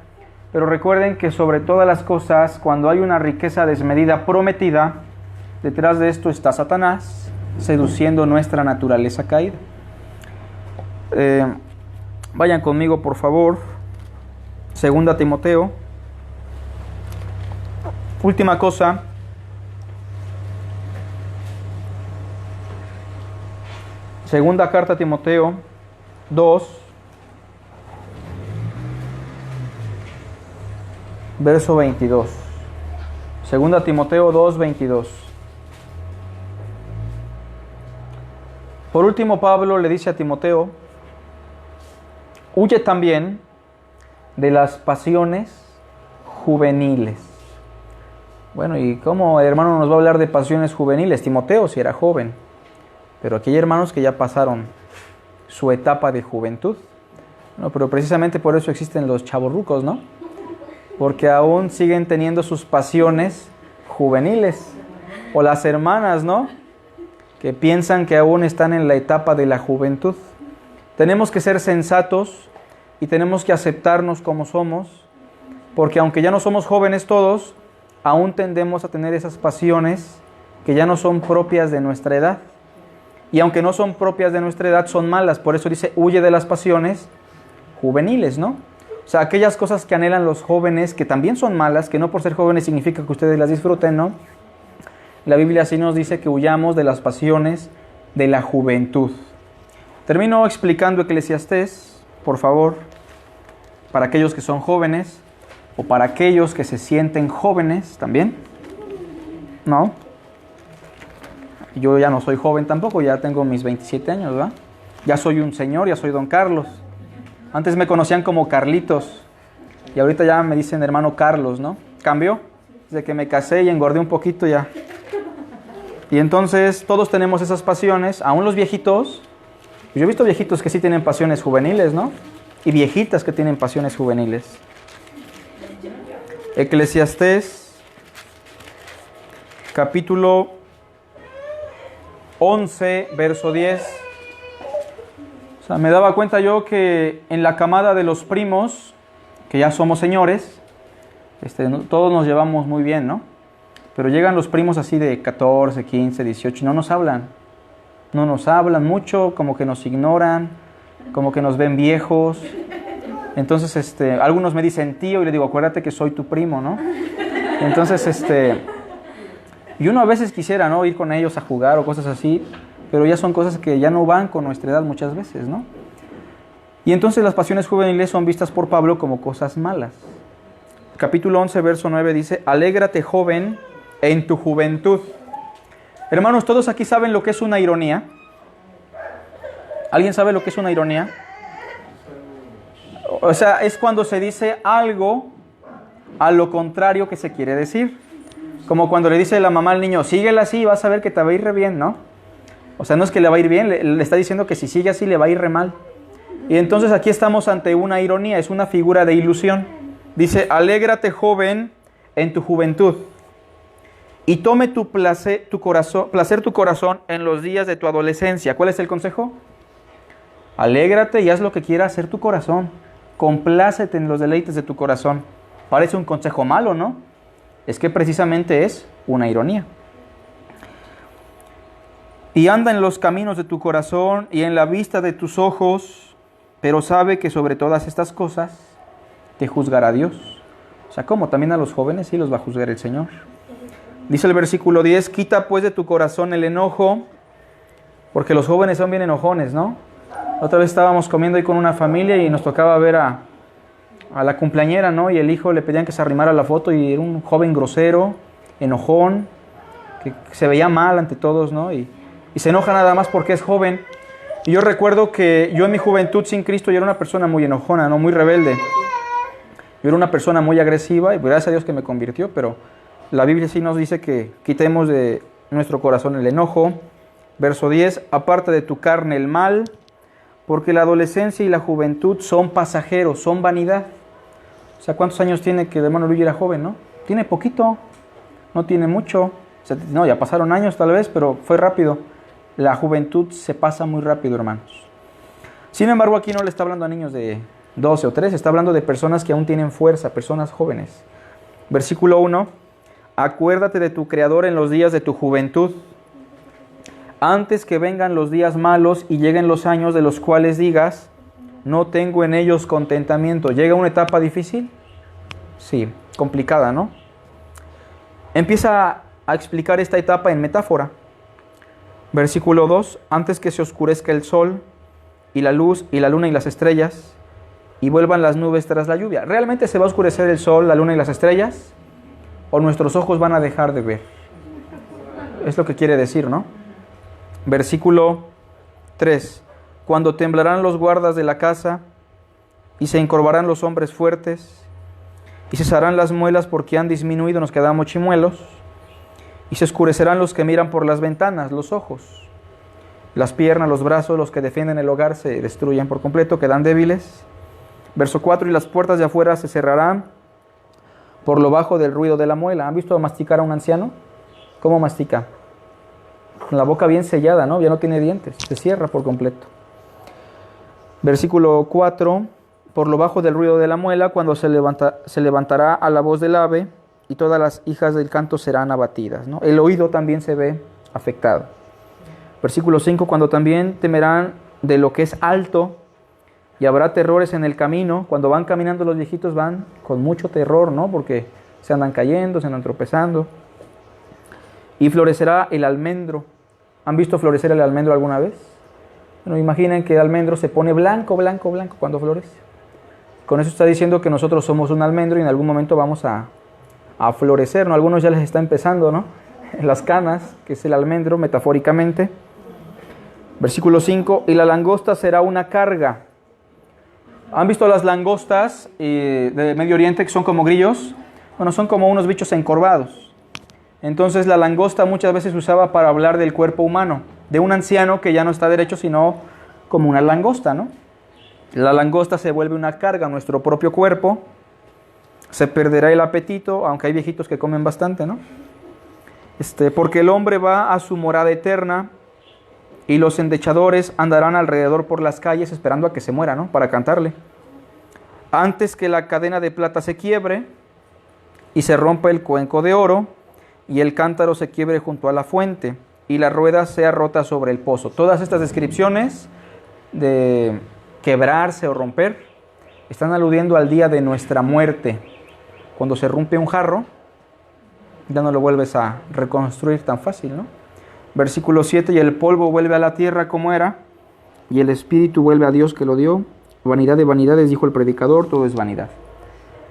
pero recuerden que sobre todas las cosas, cuando hay una riqueza desmedida prometida, detrás de esto está Satanás, seduciendo nuestra naturaleza caída. Vayan conmigo, por favor. 2 Timoteo. Última cosa. Segunda carta a Timoteo 2, verso 22. Segunda Timoteo 2, 22. Por último, Pablo le dice a Timoteo, huye también de las pasiones juveniles. Bueno, ¿y cómo el hermano nos va a hablar de pasiones juveniles? Timoteo si era joven, pero aquí hay hermanos que ya pasaron su etapa de juventud. No, pero precisamente por eso existen los chavorrucos, ¿no? Porque aún siguen teniendo sus pasiones juveniles. O las hermanas, ¿no?, que piensan que aún están en la etapa de la juventud. Tenemos que ser sensatos y tenemos que aceptarnos como somos, porque aunque ya no somos jóvenes todos, aún tendemos a tener esas pasiones que ya no son propias de nuestra edad. Y aunque no son propias de nuestra edad, son malas. Por eso dice, huye de las pasiones juveniles, ¿no? O sea, aquellas cosas que anhelan los jóvenes, que también son malas, que no por ser jóvenes significa que ustedes las disfruten, ¿no? La Biblia sí nos dice que huyamos de las pasiones de la juventud. Termino explicando Eclesiastés, por favor, para aquellos que son jóvenes, o para aquellos que se sienten jóvenes también, ¿no? Yo ya no soy joven tampoco, ya tengo mis 27 años, ¿verdad? Ya soy un señor, ya soy don Carlos. Antes me conocían como Carlitos y ahorita ya me dicen hermano Carlos, ¿no? Cambió desde que me casé y engordé un poquito ya. Y entonces todos tenemos esas pasiones, aún los viejitos. Yo he visto viejitos que sí tienen pasiones juveniles, ¿no? Y viejitas que tienen pasiones juveniles. Eclesiastés, capítulo 11, verso 10. O sea, me daba cuenta yo que en la camada de los primos, que ya somos señores, todos nos llevamos muy bien, ¿no? Pero llegan los primos así de 14, 15, 18 y no nos hablan. No nos hablan mucho, como que nos ignoran, como que nos ven viejos. Entonces, algunos me dicen tío y le digo, acuérdate que soy tu primo, ¿no? Entonces, y uno a veces quisiera, ¿no? Ir con ellos a jugar o cosas así, pero ya son cosas que ya no van con nuestra edad muchas veces, ¿no? Y entonces las pasiones juveniles son vistas por Pablo como cosas malas. Capítulo 11, verso 9 dice, alégrate joven en tu juventud. Hermanos, ¿todos aquí saben lo que es una ironía? ¿Alguien sabe lo que es una ironía? O sea, es cuando se dice algo a lo contrario que se quiere decir. Como cuando le dice la mamá al niño, síguela así y vas a ver que te va a ir re bien, ¿no? O sea, no es que le va a ir bien, le está diciendo que si sigue así le va a ir re mal. Y entonces aquí estamos ante una ironía, es una figura de ilusión. Dice, alégrate joven en tu juventud y tome placer tu corazón en los días de tu adolescencia. ¿Cuál es el consejo? Alégrate y haz lo que quiera hacer tu corazón. Complácete en los deleites de tu corazón. Parece un consejo malo, ¿no? Es que precisamente es una ironía. Y anda en los caminos de tu corazón y en la vista de tus ojos, pero sabe que sobre todas estas cosas te juzgará Dios. O sea, ¿cómo? También a los jóvenes sí los va a juzgar el Señor. Dice el versículo 10, quita pues de tu corazón el enojo, porque los jóvenes son bien enojones, ¿no? Otra vez estábamos comiendo ahí con una familia y nos tocaba ver a la cumpleañera, ¿no? Y el hijo le pedían que se arrimara a la foto y era un joven grosero, enojón, que se veía mal ante todos, ¿no? Y se enoja nada más porque es joven. Y yo recuerdo que yo en mi juventud sin Cristo yo era una persona muy enojona, ¿no? Muy rebelde. Yo era una persona muy agresiva y gracias a Dios que me convirtió, pero la Biblia sí nos dice que quitemos de nuestro corazón el enojo. Verso 10, aparta de tu carne el mal, porque la adolescencia y la juventud son pasajeros, son vanidad. O sea, ¿cuántos años tiene que el hermano Luis era joven, no? Tiene poquito, no tiene mucho. O sea, no, ya pasaron años tal vez, pero fue rápido. La juventud se pasa muy rápido, hermanos. Sin embargo, aquí no le está hablando a niños de 12 o 13, está hablando de personas que aún tienen fuerza, personas jóvenes. Versículo 1, acuérdate de tu Creador en los días de tu juventud, antes que vengan los días malos y lleguen los años de los cuales digas, no tengo en ellos contentamiento. ¿Llega una etapa difícil? Sí, complicada, ¿no? Empieza a explicar esta etapa en metáfora. Versículo 2, antes que se oscurezca el sol y la luz y la luna y las estrellas y vuelvan las nubes tras la lluvia. ¿Realmente se va a oscurecer el sol, la luna y las estrellas? ¿O nuestros ojos van a dejar de ver? Es lo que quiere decir, ¿no? Versículo 3, cuando temblarán los guardas de la casa y se encorvarán los hombres fuertes y cesarán las muelas porque han disminuido, nos quedamos chimuelos. Y se oscurecerán los que miran por las ventanas, los ojos. Las piernas, los brazos, los que defienden el hogar se destruyen por completo, quedan débiles. Verso 4, y las puertas de afuera se cerrarán por lo bajo del ruido de la muela. ¿Han visto masticar a un anciano? ¿Cómo mastica? Con la boca bien sellada, ¿no? Ya no tiene dientes, se cierra por completo. Versículo 4, por lo bajo del ruido de la muela, cuando se levantará a la voz del ave, y todas las hijas del canto serán abatidas, ¿no? El oído también se ve afectado. Versículo 5, cuando también temerán de lo que es alto, y habrá terrores en el camino. Cuando van caminando los viejitos van con mucho terror, ¿no? Porque se andan cayendo, se andan tropezando. Y florecerá el almendro. ¿Han visto florecer el almendro alguna vez? Bueno, imaginen que el almendro se pone blanco, blanco, blanco cuando florece. Con eso está diciendo que nosotros somos un almendro y en algún momento vamos a florecer, ¿no? A algunos ya les está empezando, ¿no? Las canas, que es el almendro metafóricamente. Versículo 5, y la langosta será una carga. ¿Han visto las langostas de Medio Oriente que son como grillos? Bueno, son como unos bichos encorvados. Entonces la langosta muchas veces se usaba para hablar del cuerpo humano, de un anciano que ya no está derecho, sino como una langosta, ¿no? La langosta se vuelve una carga a nuestro propio cuerpo, se perderá el apetito, aunque hay viejitos que comen bastante, ¿no? Porque el hombre va a su morada eterna y los endechadores andarán alrededor por las calles esperando a que se muera, ¿no? Para cantarle. Antes que la cadena de plata se quiebre y se rompa el cuenco de oro y el cántaro se quiebre junto a la fuente y la rueda sea rota sobre el pozo. Todas estas descripciones de quebrarse o romper están aludiendo al día de nuestra muerte. Cuando se rompe un jarro, ya no lo vuelves a reconstruir tan fácil, ¿no? Versículo 7, y el polvo vuelve a la tierra como era, y el espíritu vuelve a Dios que lo dio. Vanidad de vanidades, dijo el predicador, todo es vanidad.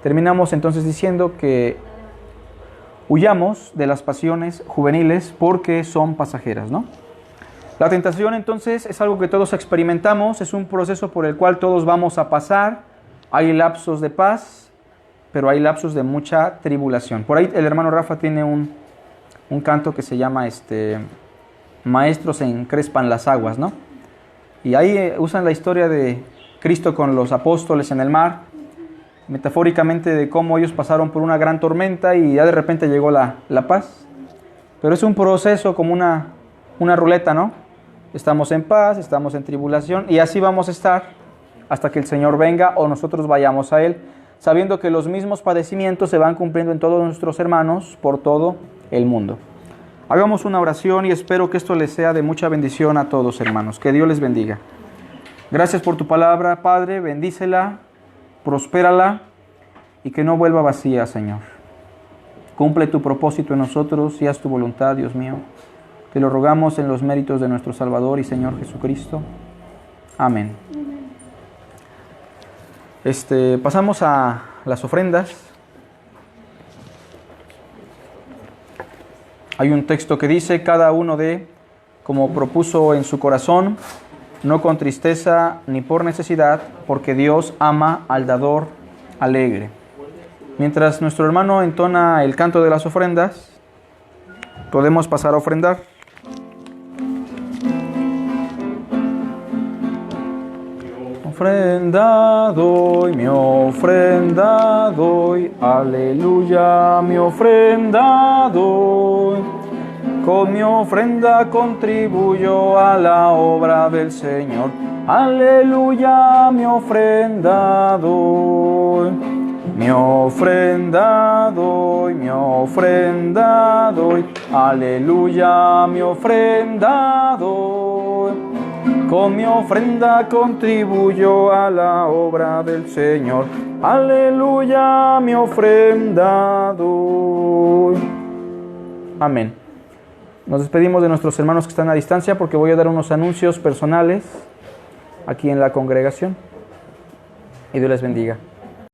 Terminamos entonces diciendo que huyamos de las pasiones juveniles porque son pasajeras, ¿no? La tentación entonces es algo que todos experimentamos, es un proceso por el cual todos vamos a pasar. Hay lapsos de paz, pero hay lapsos de mucha tribulación. Por ahí el hermano Rafa tiene un canto que se llama Maestros encrespan las aguas, ¿no? Y ahí usan la historia de Cristo con los apóstoles en el mar, metafóricamente de cómo ellos pasaron por una gran tormenta y ya de repente llegó la paz. Pero es un proceso como una ruleta, ¿no? Estamos en paz, estamos en tribulación y así vamos a estar hasta que el Señor venga o nosotros vayamos a Él, sabiendo que los mismos padecimientos se van cumpliendo en todos nuestros hermanos por todo el mundo. Hagamos una oración y espero que esto les sea de mucha bendición a todos, hermanos. Que Dios les bendiga. Gracias por tu palabra, Padre. Bendícela, prospérala y que no vuelva vacía, Señor. Cumple tu propósito en nosotros y haz tu voluntad, Dios mío. Te lo rogamos en los méritos de nuestro Salvador y Señor Jesucristo. Amén. Pasamos a las ofrendas. Hay un texto que dice, cada uno dé como propuso en su corazón, no con tristeza ni por necesidad, porque Dios ama al dador alegre. Mientras nuestro hermano entona el canto de las ofrendas, podemos pasar a ofrendar. Ofrenda doy, mi ofrenda doy, aleluya, mi ofrenda doy. Con mi ofrenda contribuyo a la obra del Señor, aleluya, mi ofrenda doy. Mi ofrenda doy, mi ofrenda doy, aleluya, mi ofrenda doy. Con mi ofrenda contribuyo a la obra del Señor, aleluya, mi ofrenda doy. Amén. Nos despedimos de nuestros hermanos que están a distancia porque voy a dar unos anuncios personales aquí en la congregación. Y Dios les bendiga.